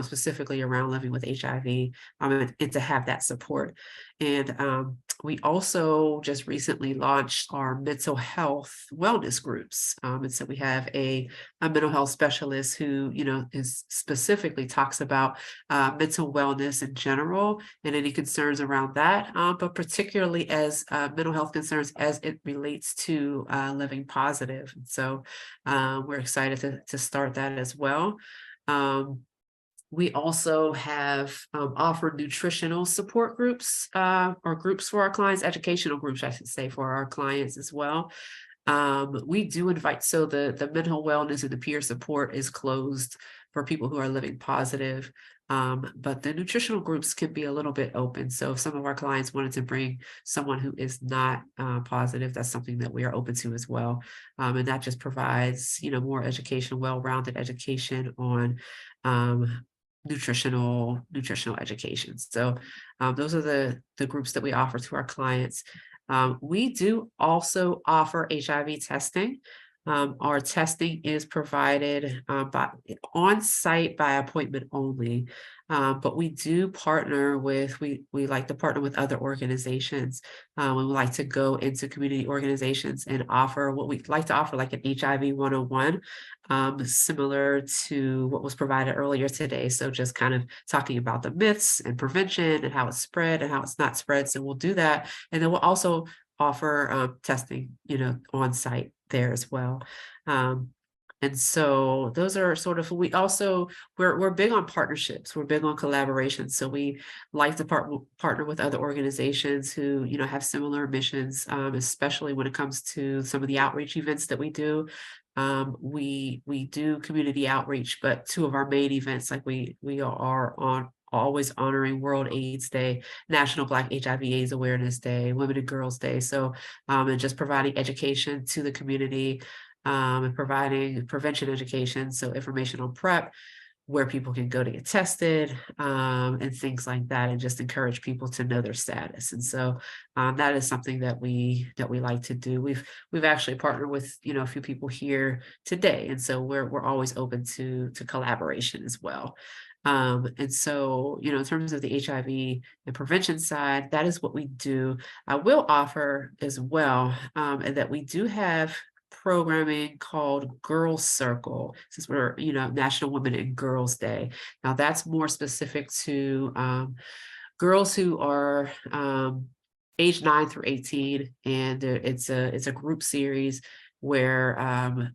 specifically around living with HIV, and to have that support. And we also just recently launched our mental health wellness groups. And so we have a mental health specialist who, is specifically talks about mental wellness in general and any concerns around that, but particularly as mental health concerns as it relates to living positive. And so we're excited to start that as well. We also have offered nutritional support groups or groups for our clients, educational groups, I should say, for our clients as well. We do invite, so the mental wellness and the peer support is closed for people who are living positive. But the nutritional groups can be a little bit open. So if some of our clients wanted to bring someone who is not positive, that's something that we are open to as well. And that just provides, more education, well-rounded education on nutritional education. So those are the groups that we offer to our clients. We do also offer HIV testing. Our testing is provided on site by appointment only, but we do partner with, we like to partner with other organizations. We would like to go into community organizations and offer what we like to offer, like an HIV 101, similar to what was provided earlier today. So just kind of talking about the myths and prevention and how it's spread and how it's not spread. So we'll do that. And then we'll also offer testing, on site there as well. And so those are sort of, we're big on partnerships. We're big on collaboration. So we like to partner with other organizations who, have similar missions, especially when it comes to some of the outreach events that we do. We do community outreach, but two of our main events, like we are always honoring World AIDS Day, National Black HIV/AIDS Awareness Day, Women and Girls Day. So, and just providing education to the community, and providing prevention education. So information on PrEP, where people can go to get tested, and things like that, and just encourage people to know their status. And so that is something that we like to do. We've actually partnered with, a few people here today. And so we're always open to collaboration as well. And so, in terms of the HIV and prevention side, that is what we do. I will offer as well, and that we do have programming called Girls Circle, since we're, National Women and Girls Day. Now that's more specific to girls who are age 9 through 18, and it's a group series where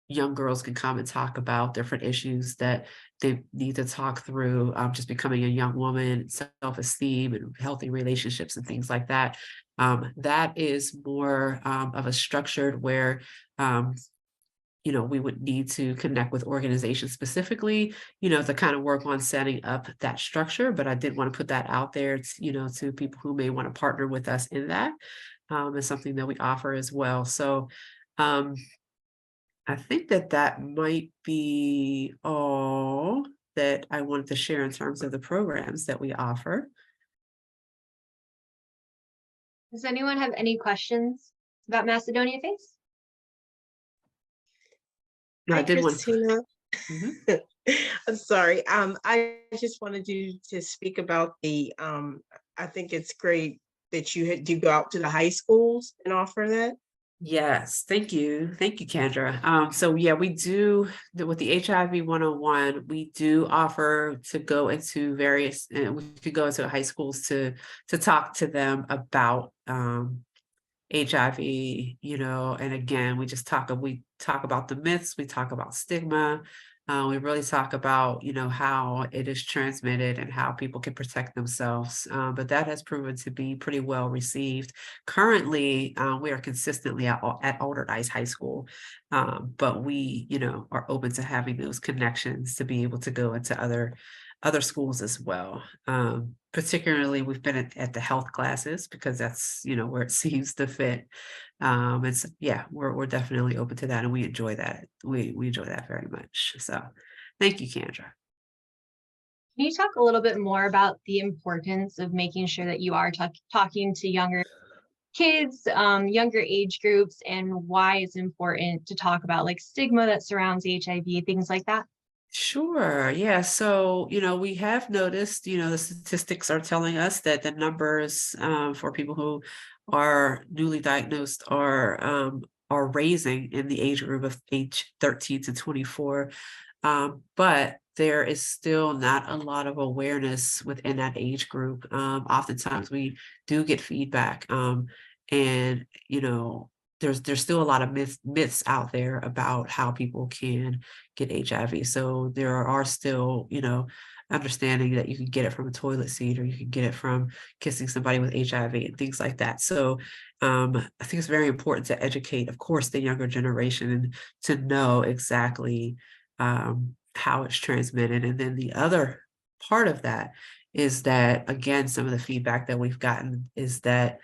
young girls can come and talk about different issues that they need to talk through, just becoming a young woman, self-esteem and healthy relationships and things like that. That is more of a structured where, we would need to connect with organizations specifically, to kind of work on setting up that structure. But I did want to put that out there, to people who may want to partner with us in that. is something that we offer as well. So I think that might be all that I wanted to share in terms of the programs that we offer. Does anyone have any questions about Macedonia Face? No, I Hi, did want Christina. Mhm. I'm sorry. I just wanted you to speak about the, I think it's great that you go out to the high schools and offer that. Yes, thank you. Thank you, Kendra. So yeah, we do with the HIV 101, we do offer to go into various, we could go into high schools to talk to them about HIV, and again, we talk about the myths, we talk about stigma, we really talk about, how it is transmitted and how people can protect themselves. But that has proven to be pretty well received. Currently, we are consistently at Alderney High School, but we, are open to having those connections to be able to go into other schools as well. Particularly, we've been at the health classes because that's, where it seems to fit. It's yeah, we're definitely open to that, and we enjoy that. We enjoy that very much. So thank you, Kendra. Can you talk a little bit more about the importance of making sure that you are talking to younger kids, younger age groups, and why it's important to talk about like stigma that surrounds HIV, things like that? Sure. Yeah. So, we have noticed, the statistics are telling us that the numbers for people who are newly diagnosed are raising in the age group of age 13 to 24. But there is still not a lot of awareness within that age group. Oftentimes we do get feedback. And, there's still a lot of myths out there about how people can get HIV. So there are still, understanding that you can get it from a toilet seat or you can get it from kissing somebody with HIV and things like that. So I think it's very important to educate, of course, the younger generation and to know exactly how it's transmitted. And then the other part of that is that, again, some of the feedback that we've gotten is that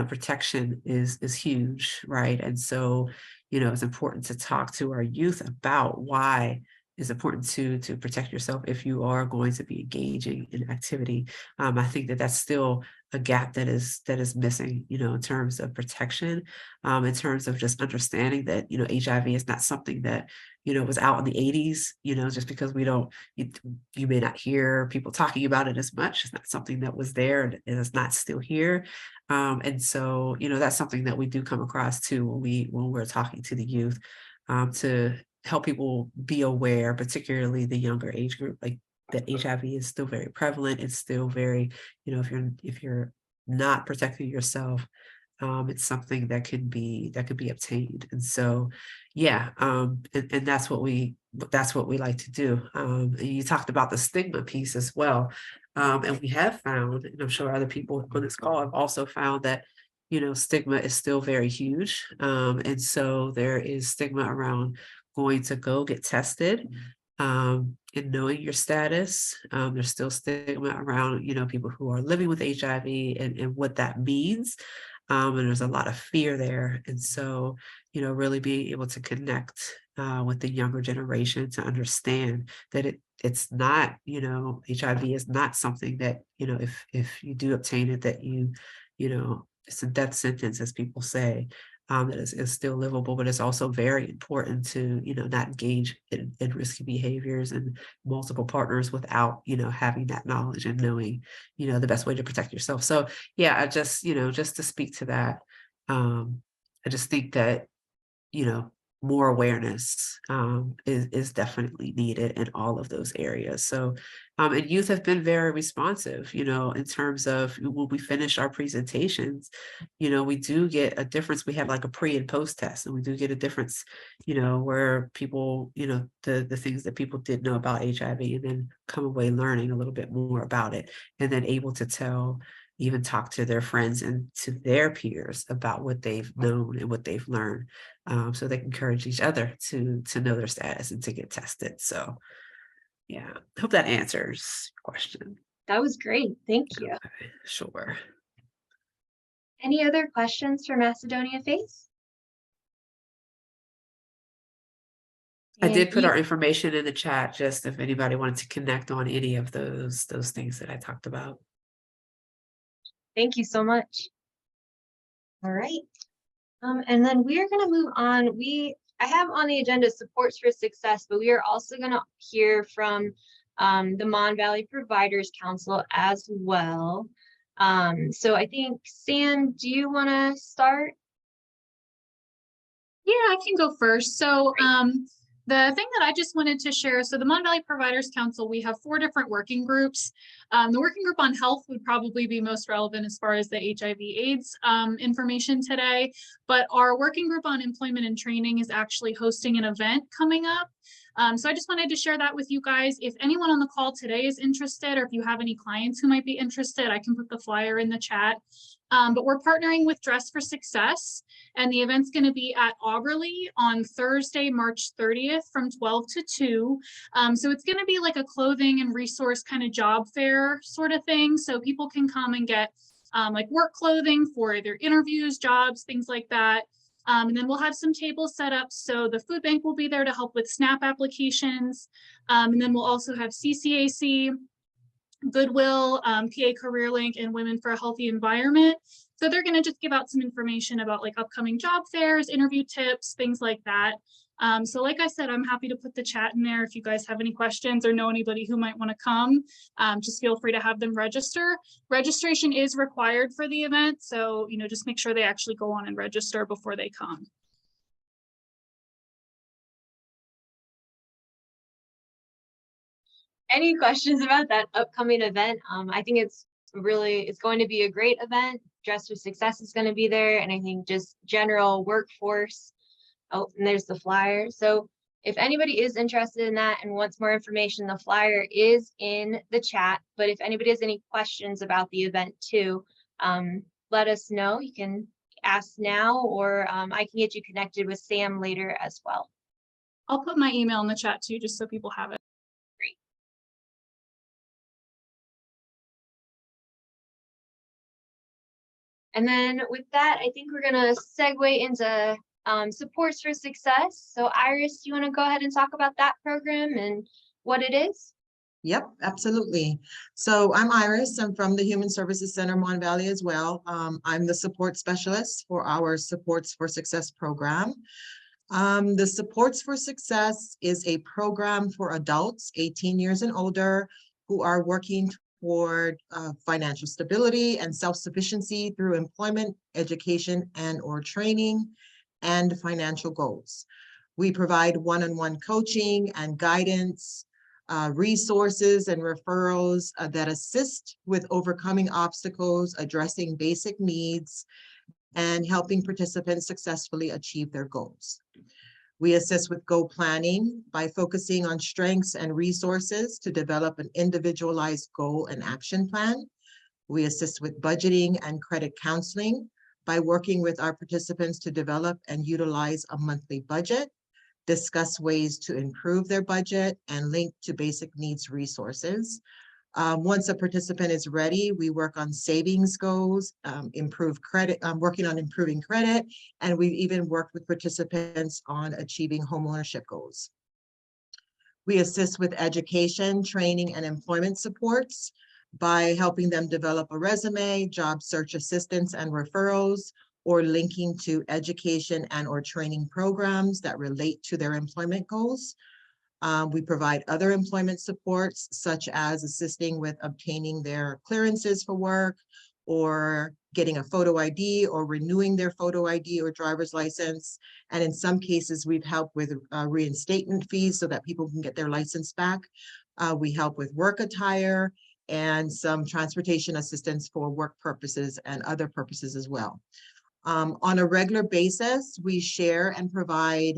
protection is huge, right? And so, it's important to talk to our youth about why it's important to protect yourself if you are going to be engaging in activity. I think that's still a gap that is missing, in terms of protection, in terms of just understanding that, HIV is not something that, was out in the 80s, just because you may not hear people talking about it as much. It's not something that was there and it's not still here. And so, that's something that we do come across too when we're talking to the youth, to help people be aware, particularly the younger age group, like that HIV is still very prevalent. It's still very, if you're not protecting yourself, it's something that could be obtained. And so, yeah, and that's what we like to do. And you talked about the stigma piece as well. And we have found, and I'm sure other people on this call have also found that, stigma is still very huge. And so there is stigma around going to go get tested, and knowing your status. There's still stigma around, people who are living with HIV and what that means. And there's a lot of fear there. And so, really being able to connect with the younger generation to understand that it's not, HIV is not something that, if you do obtain it, that it's a death sentence, as people say. That is still livable, but it's also very important to, not engage in risky behaviors and multiple partners without, having that knowledge and knowing, the best way to protect yourself. So yeah, I just, just to speak to that, I just think that, more awareness is definitely needed in all of those areas. So, and youth have been very responsive, in terms of when we finish our presentations, we do get a difference. We have like a pre and post test, and we do get a difference, where people, the things that people did know about HIV and then come away learning a little bit more about it, and then able to even talk to their friends and to their peers about what they've known and what they've learned, so they can encourage each other to know their status and to get tested. So yeah, hope that answers your question. That was great. Thank you. Okay, sure. Any other questions for Macedonia Faith? I did put you- our information in the chat, just if anybody wanted to connect on any of those things that I talked about. Thank you so much. All right. And then we are going to move on. I have on the agenda supports for success, but we are also going to hear from the Mon Valley Providers Council as well. So I think, Sam, do you want to start? Yeah, I can go first. So the thing that I just wanted to share, so the Mon Valley Providers Council, we have 4 different working groups. The working group on health would probably be most relevant as far as the HIV/AIDS information today, but our working group on employment and training is actually hosting an event coming up. So I just wanted to share that with you guys. If anyone on the call today is interested, or if you have any clients who might be interested, I can put the flyer in the chat. But we're partnering with Dress for Success, and the event's going to be at Auberly on Thursday, March 30th from 12 to 2. So it's going to be like a clothing and resource kind of job fair sort of thing. So people can come and get like work clothing for their interviews, jobs, things like that. And then we'll have some tables set up. So the food bank will be there to help with SNAP applications. And then we'll also have CCAC, Goodwill, PA CareerLink, and Women for a Healthy Environment. So they're going to just give out some information about like upcoming job fairs, interview tips, things like that. So like I said, I'm happy to put the chat in there if you guys have any questions or know anybody who might want to come. Just feel free to have them register. Registration is required for the event, so just make sure they actually go on and register before they come. Any questions about that upcoming event? I think it's going to be a great event. Dress for Success is going to be there, and I think just general workforce. Oh, and there's the flyer. So if anybody is interested in that and wants more information, the flyer is in the chat. But if anybody has any questions about the event too, let us know. You can ask now, or I can get you connected with Sam later as well. I'll put my email in the chat too, just so people have it. And then with that, I think we're going to segue into supports for success. So Iris, do you want to go ahead and talk about that program and what it is? Yep, absolutely. So I'm Iris. I'm from the Human Services Center, Mon Valley as well. I'm the support specialist for our Supports for Success program. The Supports for Success is a program for adults 18 years and older who are working toward financial stability and self-sufficiency through employment, education, and/or training, and financial goals. We provide one-on-one coaching and guidance, resources and referrals that assist with overcoming obstacles, addressing basic needs, and helping participants successfully achieve their goals. We assist with goal planning by focusing on strengths and resources to develop an individualized goal and action plan. We assist with budgeting and credit counseling by working with our participants to develop and utilize a monthly budget, discuss ways to improve their budget, and link to basic needs resources. Once a participant is ready, we work on savings goals, improve credit, working on improving credit, and we've even worked with participants on achieving homeownership goals. We assist with education, training, and employment supports by helping them develop a resume, job search assistance and referrals, or linking to education and/or training programs that relate to their employment goals. We provide other employment supports, such as assisting with obtaining their clearances for work, or getting a photo ID, or renewing their photo ID or driver's license. And in some cases, we've helped with reinstatement fees so that people can get their license back. We help with work attire and some transportation assistance for work purposes and other purposes as well. On a regular basis, we share and provide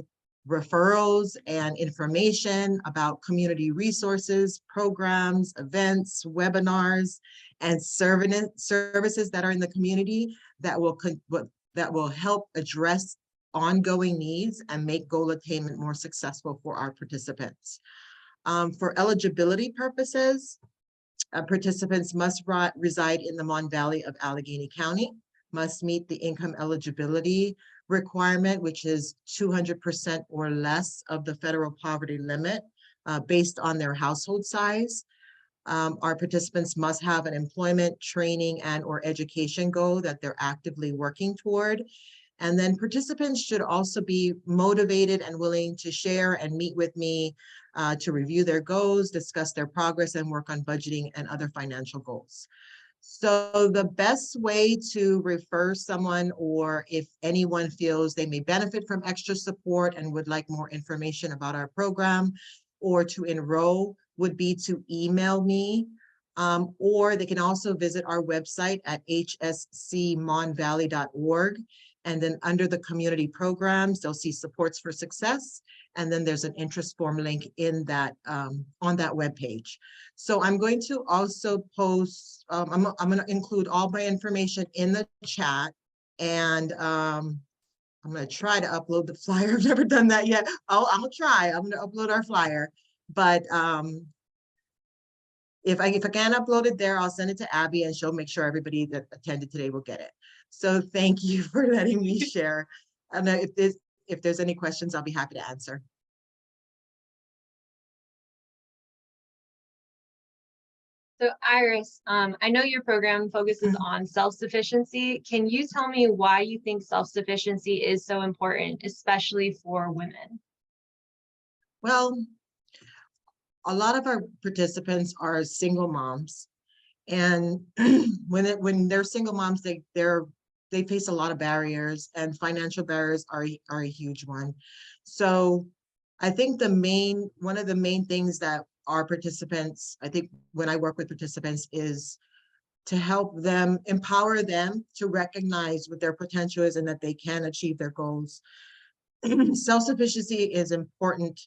referrals and information about community resources, programs, events, webinars, and services that are in the community that will help address ongoing needs and make goal attainment more successful for our participants. For eligibility purposes, participants must reside in the Mon Valley of Allegheny County, must meet the income eligibility requirement, which is 200% or less of the federal poverty limit based on their household size. Our participants must have an employment, training, and or education goal that they're actively working toward. And then participants should also be motivated and willing to share and meet with me to review their goals, discuss their progress, and work on budgeting and other financial goals. So the best way to refer someone, or if anyone feels they may benefit from extra support and would like more information about our program or to enroll, would be to email me, or they can also visit our website at hscmonvalley.org. And then under the community programs, they'll see supports for success. And then there's an interest form link in that on that webpage. So I'm going to also post, I'm going to include all my information in the chat. And I'm going to try to upload the flyer. I've never done that yet. I'll try. I'm going to upload our flyer. But if I can't upload it there, I'll send it to Abby and she'll make sure everybody that attended today will get it. So thank you for letting me share. And if there's any questions, I'll be happy to answer. So Iris, I know your program focuses on self-sufficiency. Can you tell me why you think self-sufficiency is so important, especially for women? Well, a lot of our participants are single moms, and when they're single moms, they face a lot of barriers, and financial barriers are a huge one. So I think one of the main things that our participants, I think when I work with participants, is to help them, empower them to recognize what their potential is and that they can achieve their goals. Self-sufficiency is important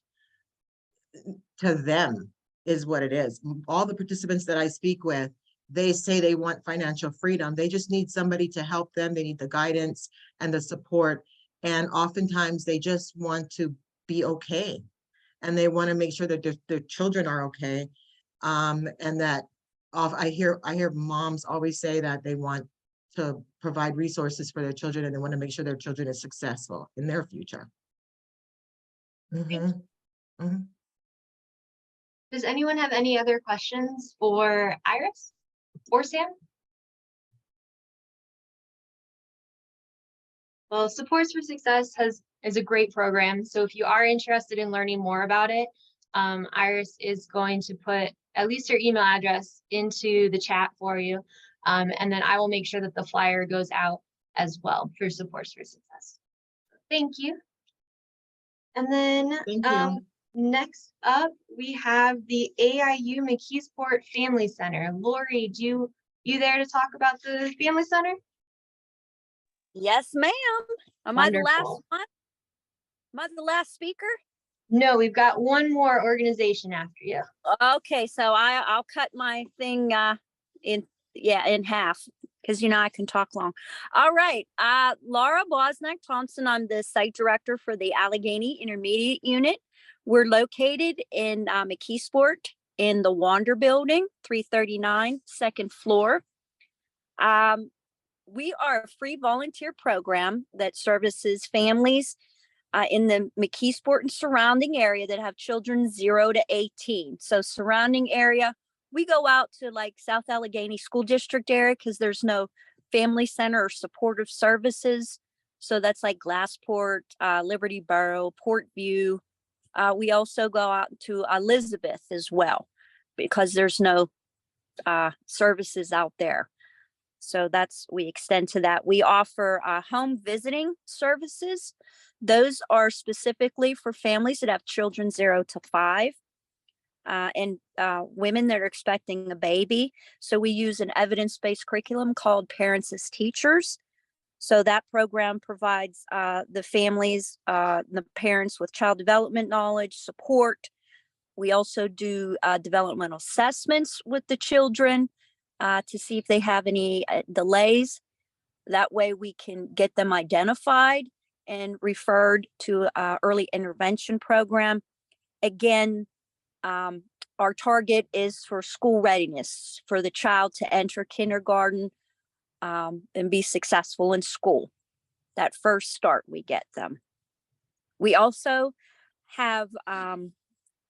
to them, is what it is. All the participants that I speak with, they say they want financial freedom. They just need somebody to help them. They need the guidance and the support. And oftentimes they just want to be okay. And they want to make sure that their children are okay. And that I hear moms always say that they want to provide resources for their children, and they want to make sure their children is successful in their future. Does anyone have any other questions for Iris or Sam? Well, Supports for Success is a great program. So if you are interested in learning more about it, Iris is going to put at least your email address into the chat for you. And then I will make sure that the flyer goes out as well for Supports for Success. Thank you. And then next up, we have the AIU McKeesport Family Center. Lori, you there to talk about the Family Center? Yes, ma'am. Am I the last one? Am I the last speaker? No, we've got one more organization after you. Okay, so I'll cut my thing in half, because I can talk long. All right, Laura Bosnack Thompson. I'm the site director for the Allegheny Intermediate Unit. We're located in McKeesport in the Wander Building, 339, second floor. We are a free volunteer program that services families in the McKeesport and surrounding area that have children 0 to 18. So surrounding area, we go out to like South Allegheny School District area because there's no family center or supportive services. So that's like Glassport, Liberty Borough, Portview. We also go out to Elizabeth as well because there's no services out there. So we extend to that. We offer home visiting services. Those are specifically for families that have children 0 to 5 and women that are expecting a baby. So we use an evidence-based curriculum called Parents as Teachers. So that program provides the families, the parents with child development knowledge, support. We also do developmental assessments with the children to see if they have any delays. That way we can get them identified and referred to an early intervention program. Again, our target is for school readiness, for the child to enter kindergarten and be successful in school. That first start we get them. We also have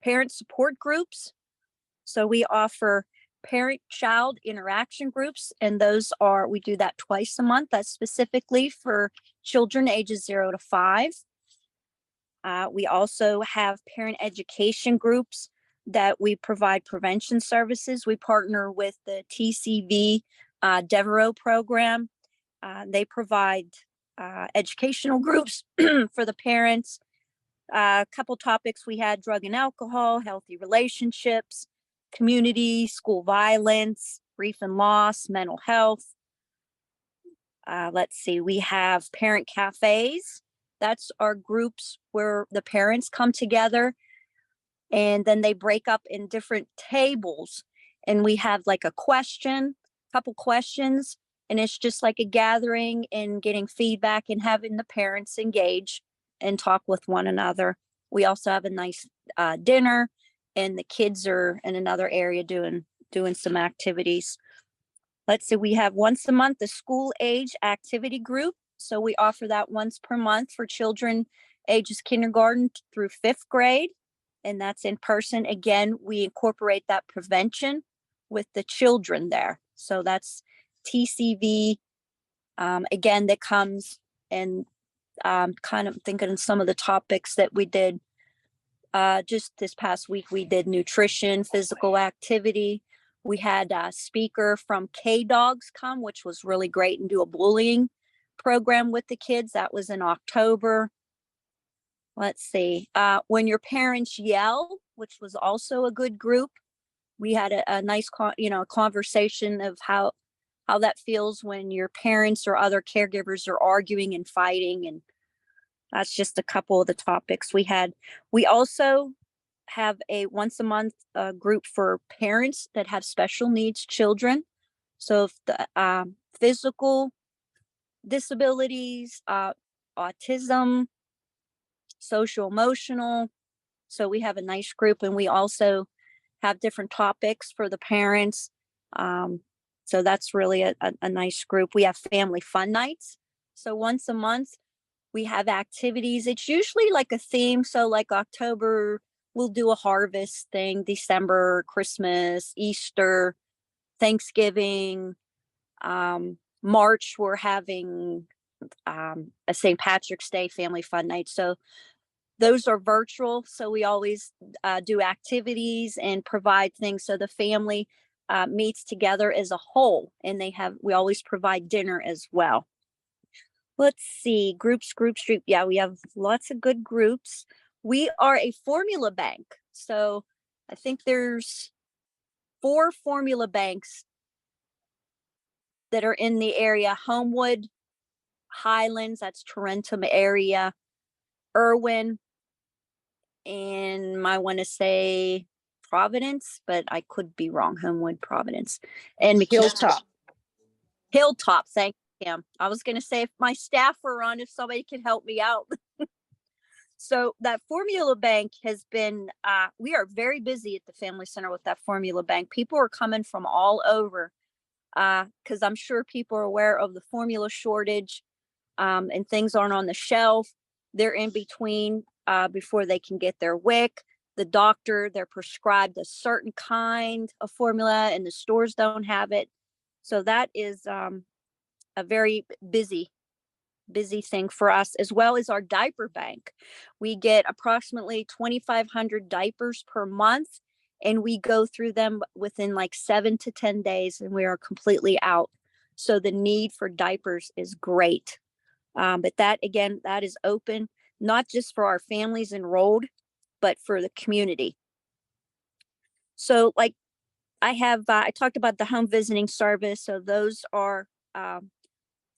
parent support groups. So we offer parent-child interaction groups, and we do that twice a month. That's specifically for children ages 0 to 5. We also have parent education groups that we provide prevention services. We partner with the TCV Devereaux program. They provide educational groups for the parents. A couple topics we had: drug and alcohol, healthy relationships, community, school violence, grief and loss, mental health. Let's see, we have parent cafes. That's our groups where the parents come together and then they break up in different tables. And we have like a couple questions, and it's just like a gathering and getting feedback and having the parents engage and talk with one another. We also have a nice dinner, and the kids are in another area doing some activities. Let's see, we have once a month the school age activity group. So we offer that once per month for children ages kindergarten through 5th grade. And that's in person. Again, we incorporate that prevention with the children there. So that's TCV, again, that comes and kind of thinking of some of the topics that we did just this past week. We did nutrition, physical activity. We had a speaker from K-Dogs come, which was really great, and do a bullying program with the kids. That was in October. Let's see, When Your Parents Yell, which was also a good group. We had a nice conversation of how that feels when your parents or other caregivers are arguing and fighting. And that's just a couple of the topics we had. We also have a once a month group for parents that have special needs children. So if the physical disabilities, autism, social emotional. So we have a nice group, and we also have different topics for the parents. So that's really a nice group. We have family fun nights. So once a month we have activities. It's usually like a theme. So like October, we'll do a harvest thing, December, Christmas, Easter, Thanksgiving. March, we're having a St. Patrick's Day family fun night. So those are virtual. So we always do activities and provide things so the family meets together as a whole, and we always provide dinner as well. Let's see, groups. Yeah, we have lots of good groups. We are a formula bank. So I think there's 4 formula banks that are in the area: Homewood, Highlands, that's Tarentum area, Irwin, and I want to say Providence, but I could be wrong. Homewood, Providence, and Hilltop. Thank you. I was going to say if my staff were on, if somebody could help me out. So that formula bank has been, we are very busy at the Family Center with that formula bank. People are coming from all over because I'm sure people are aware of the formula shortage and things aren't on the shelf. They're in between before they can get their WIC. The doctor, they're prescribed a certain kind of formula and the stores don't have it. So that is a very busy thing for us, as well as our diaper bank. We get approximately 2,500 diapers per month, and we go through them within like 7 to 10 days, and we are completely out. So the need for diapers is great. But that, again, that is open, not just for our families enrolled, but for the community. So like I talked about the home visiting service. So those are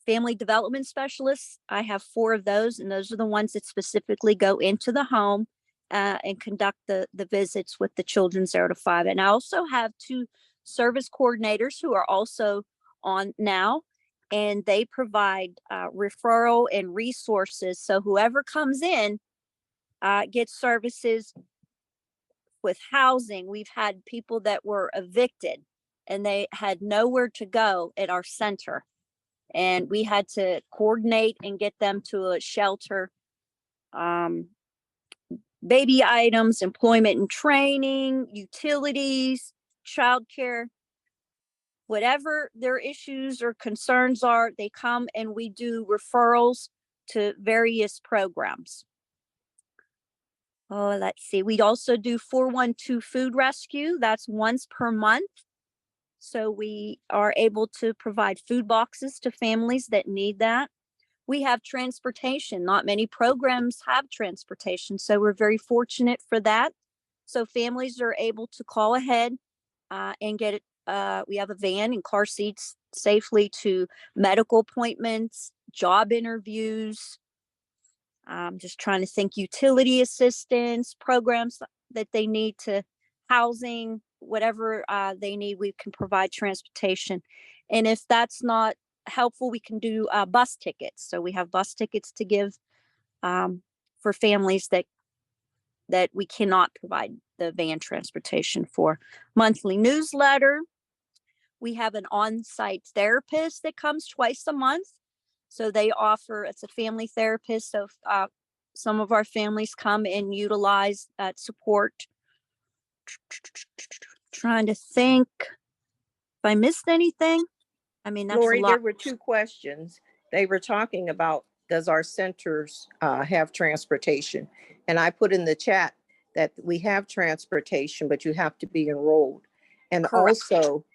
family development specialists. I have 4 of those, and those are the ones that specifically go into the home and conduct the visits with the children 0 to 5. And I also have 2 service coordinators who are also on now, and they provide referral and resources. So whoever comes in gets services with housing. We've had people that were evicted and they had nowhere to go at our center. and we had to coordinate and get them to a shelter. Baby items, employment and training, utilities, childcare, whatever their issues or concerns are, they come and we do referrals to various programs. Oh, let's see. We also do 412 food rescue. That's once per month. So we are able to provide food boxes to families that need that. We have transportation. Not many programs have transportation, so we're very fortunate for that. So families are able to call ahead and get it. We have a van and car seats safely to medical appointments, job interviews. I'm just trying to think, utility assistance, programs that they need, to housing, whatever they need, we can provide transportation. And if that's not helpful, we can do bus tickets. So we have bus tickets to give for families that we cannot provide the van transportation for. Monthly newsletter. We have an on-site therapist that comes twice a month. So they offer, it's a family therapist. So some of our families come and utilize that support. Trying to think if I missed anything. I mean, that's Lori, a lot. there were two questions. They were talking about, does our centers have transportation? And I put in the chat that we have transportation, but you have to be enrolled. And Correct. also,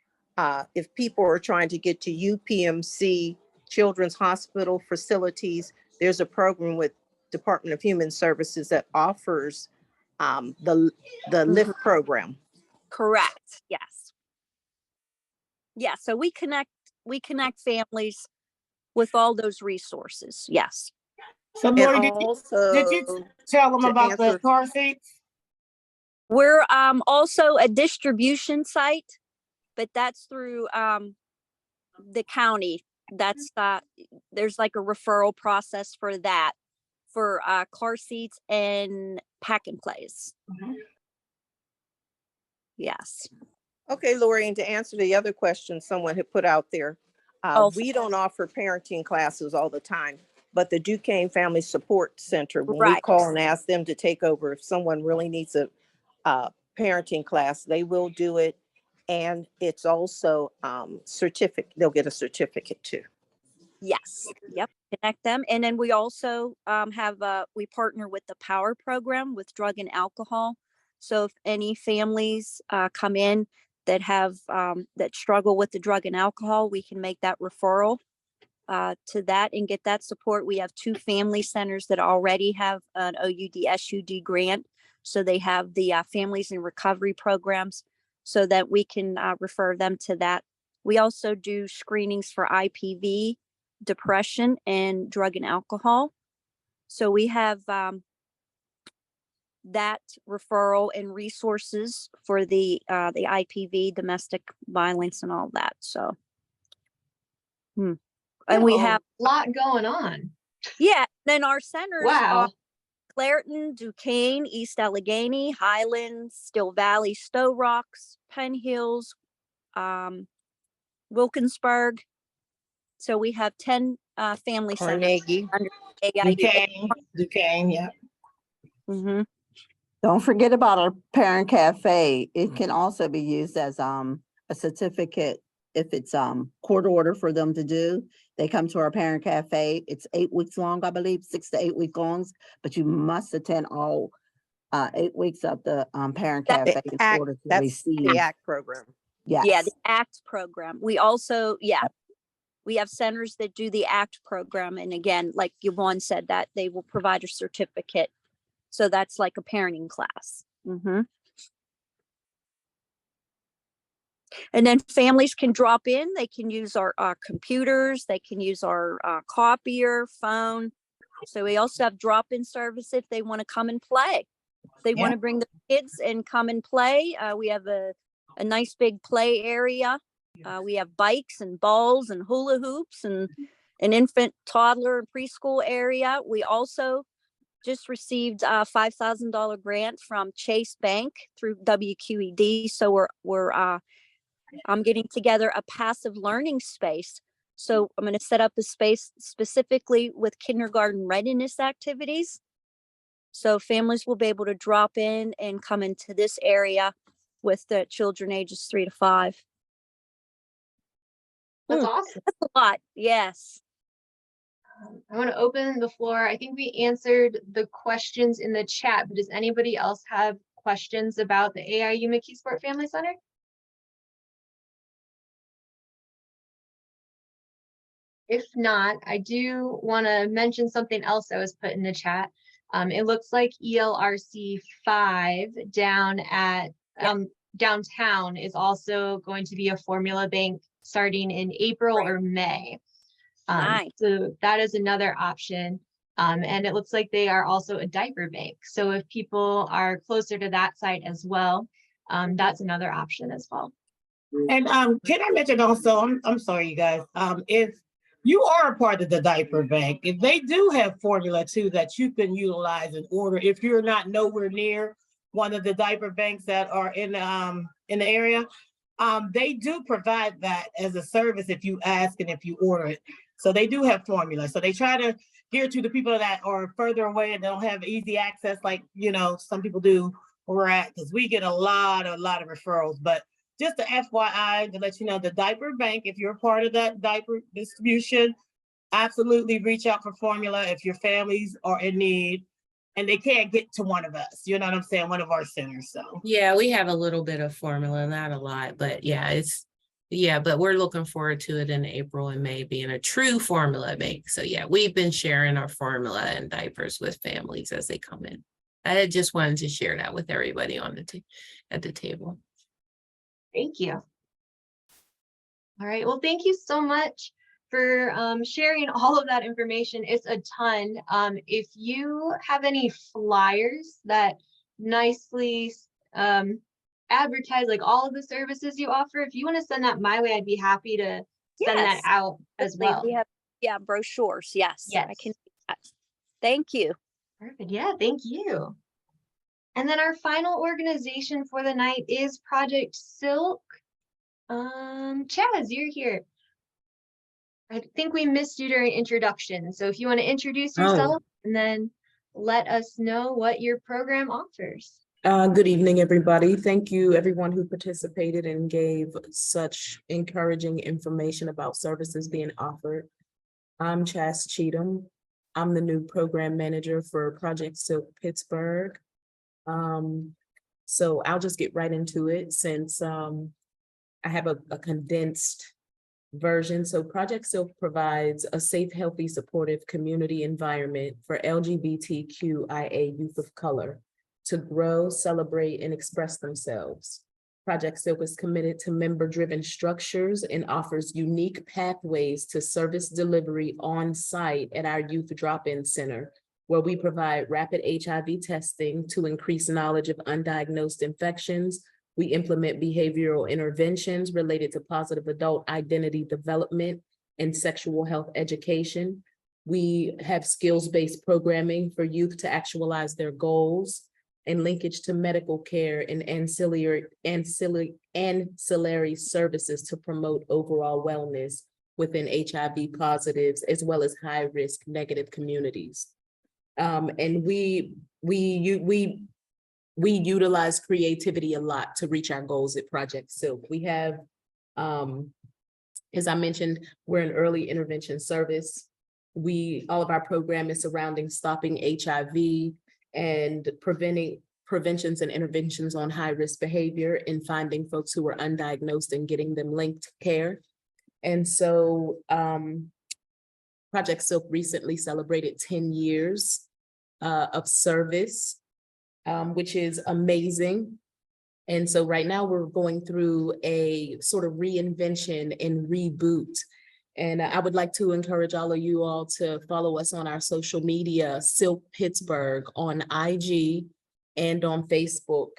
if people are trying to get to UPMC Children's Hospital facilities, there's a program with Department of Human Services that offers the LIFT program. Correct. Yes. Yeah. So we connect families with all those resources. Yes. So And Lori, also, did you tell them to about the answer- car seats? We're also a distribution site, but that's through the county. That's there's like a referral process for that, for car seats and pack and plays. Yes. Okay, Lori, and to answer the other question someone had put out there, we don't offer parenting classes all the time, but the Duquesne Family Support Center, when we Right. call and ask them to take over, if someone really needs a parenting class, they will do it. And it's also certificate, they'll get a certificate too. Yes. Yep. Connect them. And then we also we partner with the POWER program with drug and alcohol. So if any families come in that have that struggle with the drug and alcohol, we can make that referral to that and get that support. We have 2 family centers that already have an OUD SUD grant. So they have the families in recovery programs, so that we can refer them to that. We also do screenings for IPV, depression, and drug and alcohol. So we have that referral and resources for the IPV, domestic violence, and all that. So, and we have a lot going on. Yeah. Then our centers Wow. are Clairton, Duquesne, East Allegheny, Highlands, Still Valley, Stowe Rocks, Penn Hills, Wilkinsburg. So we have 10 family centers Carnegie. under AID. Duquesne, yeah. Mm-hmm. Don't forget about our parent cafe. It can also be used as a certificate if it's court order for them to do. They come to our parent cafe. It's 8 weeks long, I believe, 6 to 8 week longs, but you must attend all 8 weeks of the parent The cafe in ACT, order to that's receive. the ACT program. Yes. Yeah, the ACT program. We also, we have centers that do the ACT program. And again, like Yvonne said, that they will provide a certificate. So that's like a parenting class. Mm-hmm. And then families can drop in. They can use our computers. They can use our copier, phone. So we also have drop-in service if they want to come and play. If they want to bring the kids and come and play, we have a nice big play area. We have bikes and balls and hula hoops and an infant, toddler, and preschool area. We also just received a $5,000 grant from Chase Bank through WQED. So I'm getting together a passive learning space So I'm going to set up a space specifically with kindergarten readiness activities. So families will be able to drop in and come into this area with the children ages 3 to 5. That's awesome. That's a lot. Yes. I want to open the floor. I think we answered the questions in the chat, but does anybody else have questions about the AIU McKeesport Family Center? If not, I do want to mention something else that was put in the chat. It looks like ELRC 5 down at downtown is also going to be a formula bank starting in April or May. Nice. So that is another option. And it looks like they are also a diaper bank. So if people are closer to that site as well, that's another option as well. And can I mention also, I'm sorry, you guys, if you are a part of the diaper bank, if they do have formula too that you can utilize and order, if you're not nowhere near one of the diaper banks that are in the area, they do provide that as a service if you ask and if you order it. So they do have formula. So they try to gear to the people that are further away and don't have easy access, like, you know, some people do where we're at, because we get a lot of referrals. But just the FYI to let you know, the diaper bank, if you're a part of that diaper distribution, absolutely reach out for formula if your families are in need and they can't get to one of us, you know what I'm saying, one of our centers. So Yeah, we have a little bit of formula, not a lot, but yeah, but we're looking forward to it in April and May being a true formula bank. So yeah, we've been sharing our formula and diapers with families as they come in. I just wanted to share that with everybody on at the table. Thank you. All right, well, thank you so much for sharing all of that information. It's a ton. If you have any flyers that nicely advertise like all of the services you offer, if you want to send that my way, I'd be happy to send that out as well. We have, brochures. Yes. Yes. I can do that. Thank you. Perfect. Yeah, thank you. And then our final organization for the night is Project Silk. Chaz, you're here. I think we missed you during introduction. So if you want to introduce yourself and then let us know what your program offers. Good evening, everybody. Thank you, everyone who participated and gave such encouraging information about services being offered. I'm Chas Cheatham. I'm the new program manager for Project Silk Pittsburgh. So I'll just get right into it since I have a condensed version. So Project Silk provides a safe, healthy, supportive community environment for LGBTQIA youth of color to grow, celebrate, and express themselves. Project Silk is committed to member-driven structures and offers unique pathways to service delivery on site at our Youth Drop-In Center, where we provide rapid HIV testing to increase knowledge of undiagnosed infections. We implement behavioral interventions related to positive adult identity development and sexual health education. We have skills-based programming for youth to actualize their goals and linkage to medical care and ancillary services to promote overall wellness within HIV positives, as well as high-risk negative communities. And we utilize creativity a lot to reach our goals at Project Silk. We have, as I mentioned, we're an early intervention service. All of our program is surrounding stopping HIV and preventions and interventions on high-risk behavior and finding folks who are undiagnosed and getting them linked care. And so Project Silk recently celebrated 10 years of service, which is amazing. And so right now we're going through a sort of reinvention and reboot. And I would like to encourage all of you all to follow us on our social media, Silk Pittsburgh on IG and on Facebook.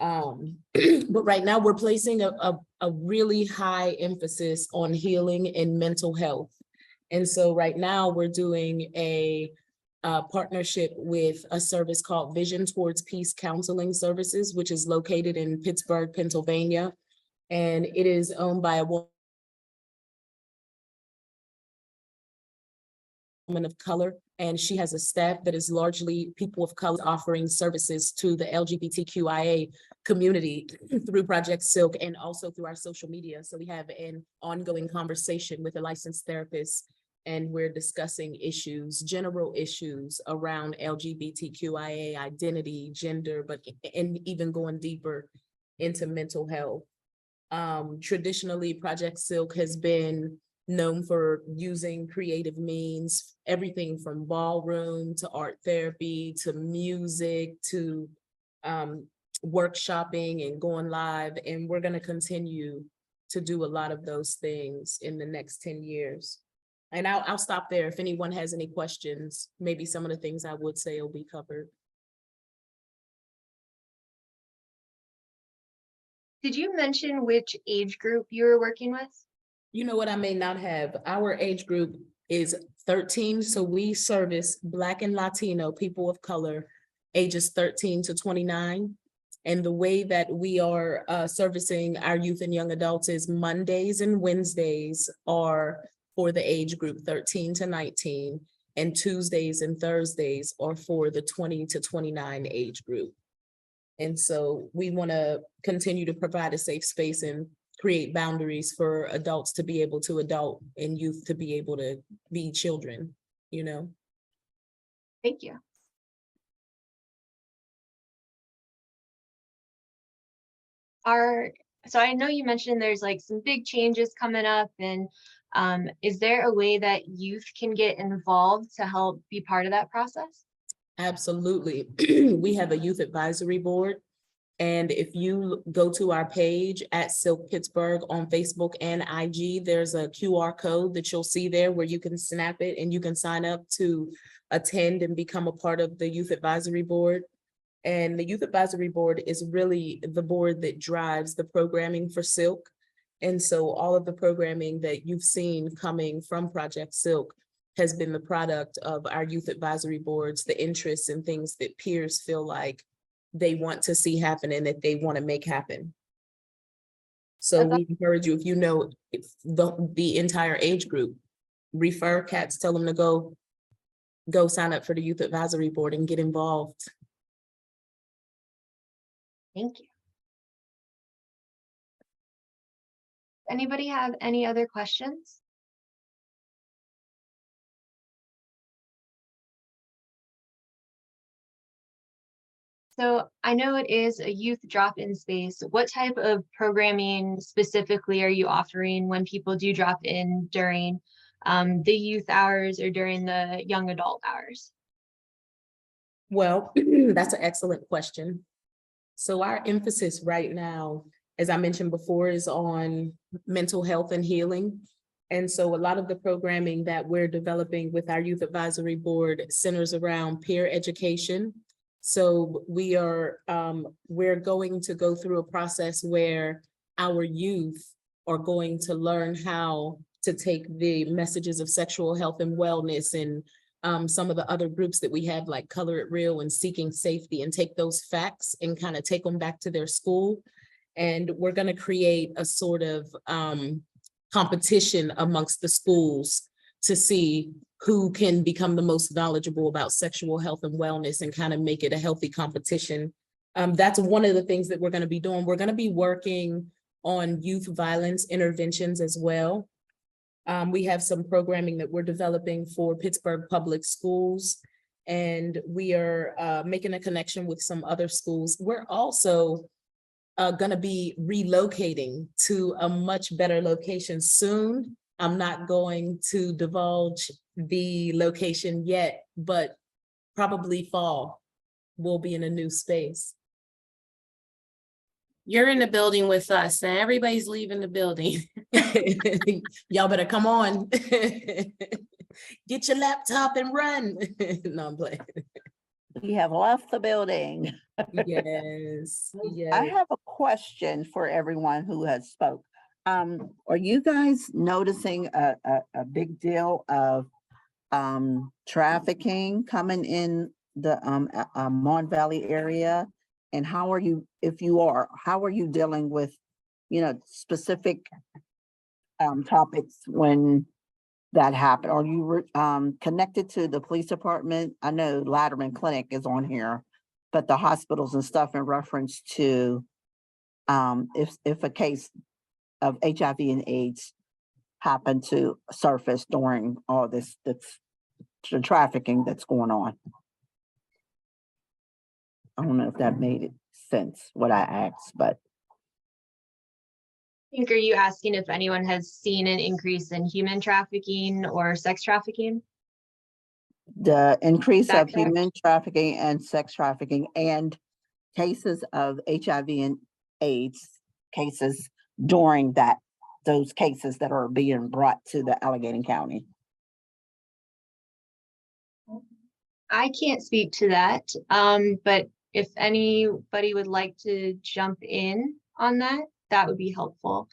But right now we're placing a really high emphasis on healing and mental health. And so right now we're doing a partnership with a service called Vision Towards Peace Counseling Services, which is located in Pittsburgh, Pennsylvania. And it is owned by a woman woman of color, and she has a staff that is largely people of color offering services to the LGBTQIA community through Project Silk and also through our social media. So we have an ongoing conversation with a licensed therapist, and we're discussing issues, general issues around LGBTQIA identity, gender, and even going deeper into mental health. Traditionally, Project Silk has been known for using creative means, everything from ballroom to art therapy to music to workshopping and going live. And we're going to continue to do a lot of those things in the next 10 years. And I'll stop there. If anyone has any questions, maybe some of the things I would say will be covered. Did you mention which age group you were working with? You know what, I may not have. Our age group is 13, so we service Black and Latino people of color, ages 13 to 29. And the way that we are servicing our youth and young adults is Mondays and Wednesdays are for the age group 13 to 19, and Tuesdays and Thursdays are for the 20 to 29 age group. And so we want to continue to provide a safe space and create boundaries for adults to be able to adult and youth to be able to be children, you know? Thank you. So I know you mentioned there's like some big changes coming up, and is there a way that youth can get involved to help be part of that process? Absolutely. We have a youth advisory board. And if you go to our page at Silk Pittsburgh on Facebook and IG, there's a QR code that you'll see there where you can snap it and you can sign up to attend and become a part of the youth advisory board. And the youth advisory board is really the board that drives the programming for Silk. And so all of the programming that you've seen coming from Project Silk has been the product of our youth advisory boards, the interests and things that peers feel like they want to see happen and that they want to make happen. So we encourage you, if you know the entire age group, refer cats, tell them to go sign up for the youth advisory board and get involved. Thank you. Anybody have any other questions? So I know it is a youth drop-in space. What type of programming specifically are you offering when people do drop in during the youth hours or during the young adult hours? Well, that's an excellent question. So our emphasis right now, as I mentioned before, is on mental health and healing. And so a lot of the programming that we're developing with our youth advisory board centers around peer education. So we're going to go through a process where our youth are going to learn how to take the messages of sexual health and wellness and some of the other groups that we have, like Color It Real and Seeking Safety, and take those facts and kind of take them back to their school. And we're going to create a sort of competition amongst the schools to see who can become the most knowledgeable about sexual health and wellness and kind of make it a healthy competition. That's one of the things that we're going to be doing. We're going to be working on youth violence interventions as well. We have some programming that we're developing for Pittsburgh Public Schools, and we are making a connection with some other schools. We're also going to be relocating to a much better location soon. I'm not going to divulge the location yet, but probably fall, we'll be in a new space. You're in the building with us and everybody's leaving the building. Y'all better come on. Get your laptop and run. No, I'm playing. We have left the building. Yes, yes. I have a question for everyone who has spoke. Are you guys noticing a big deal of trafficking coming in the Mon Valley area? And how are you, if you are, how are you dealing with, specific topics when that happened? Are you connected to the police department? I know Latterman Clinic is on here, but the hospitals and stuff in reference to if a case of HIV and AIDS happened to surface during all this the trafficking that's going on. I don't know if that made sense what I asked, but I think, are you asking if anyone has seen an increase in human trafficking or sex trafficking? the increase That of correct? human trafficking and sex trafficking and cases of HIV and AIDS cases during those cases that are being brought to the Allegheny County. I can't speak to that, but if anybody would like to jump in on that, that would be helpful.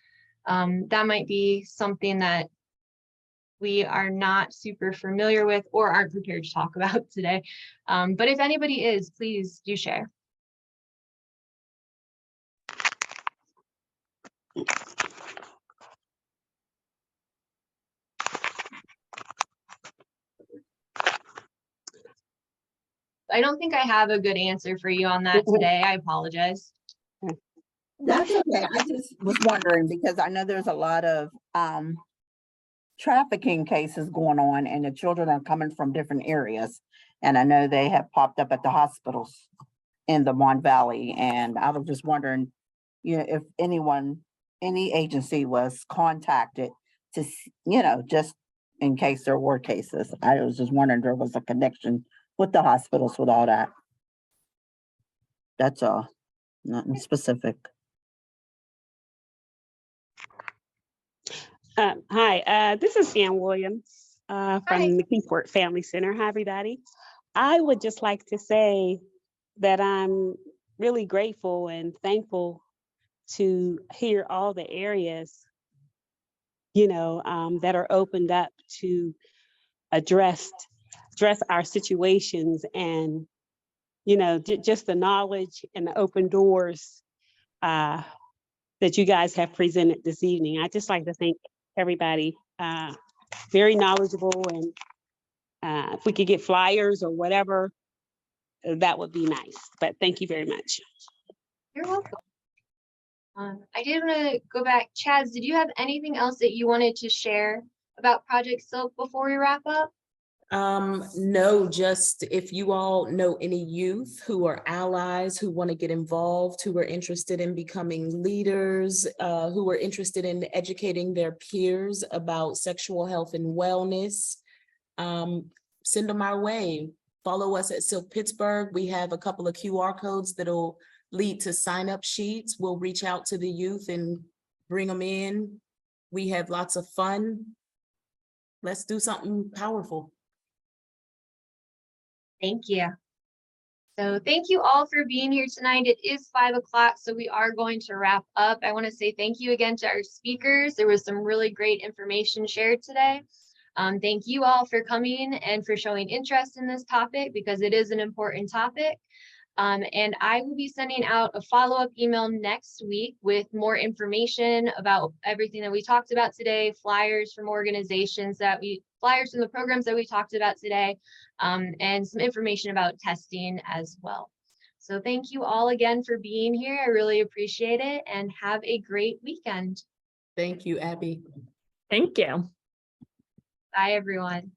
That might be something that we are not super familiar with or aren't prepared to talk about today. But if anybody is, please do share. I don't think I have a good answer for you on that today. I apologize. That's okay. I just was wondering because I know there's a lot of trafficking cases going on and the children are coming from different areas. And I know they have popped up at the hospitals in the Mon Valley. And I was just wondering, if any agency was contacted to, just in case there were cases. I was just wondering if there was a connection with the hospitals with all that. That's all, nothing specific. Hi, this is Ann Williams from the McKeesport Family Center. Hi, everybody. I would just like to say that I'm really grateful and thankful to hear all the areas, that are opened up to address our situations and, just the knowledge and the open doors that you guys have presented this evening. I just like to thank everybody, very knowledgeable, and if we could get flyers or whatever, that would be nice. But thank you very much. You're welcome. I did want to go back. Chaz, did you have anything else that you wanted to share about Project Silk before we wrap up? No, just if you all know any youth who are allies, who want to get involved, who are interested in becoming leaders, who are interested in educating their peers about sexual health and wellness, send them our way. Follow us at Silk Pittsburgh. We have a couple of QR codes that'll lead to sign-up sheets. We'll reach out to the youth and bring them in. We have lots of fun. Let's do something powerful. Thank you. So thank you all for being here tonight. It is 5 o'clock, so we are going to wrap up. I want to say thank you again to our speakers. There was some really great information shared today. Thank you all for coming and for showing interest in this topic because it is an important topic. And I will be sending out a follow-up email next week with more information about everything that we talked about today, flyers from organizations flyers from the programs that we talked about today, and some information about testing as well. So thank you all again for being here. I really appreciate it and have a great weekend. Thank you, Abby. Thank you. Bye, everyone.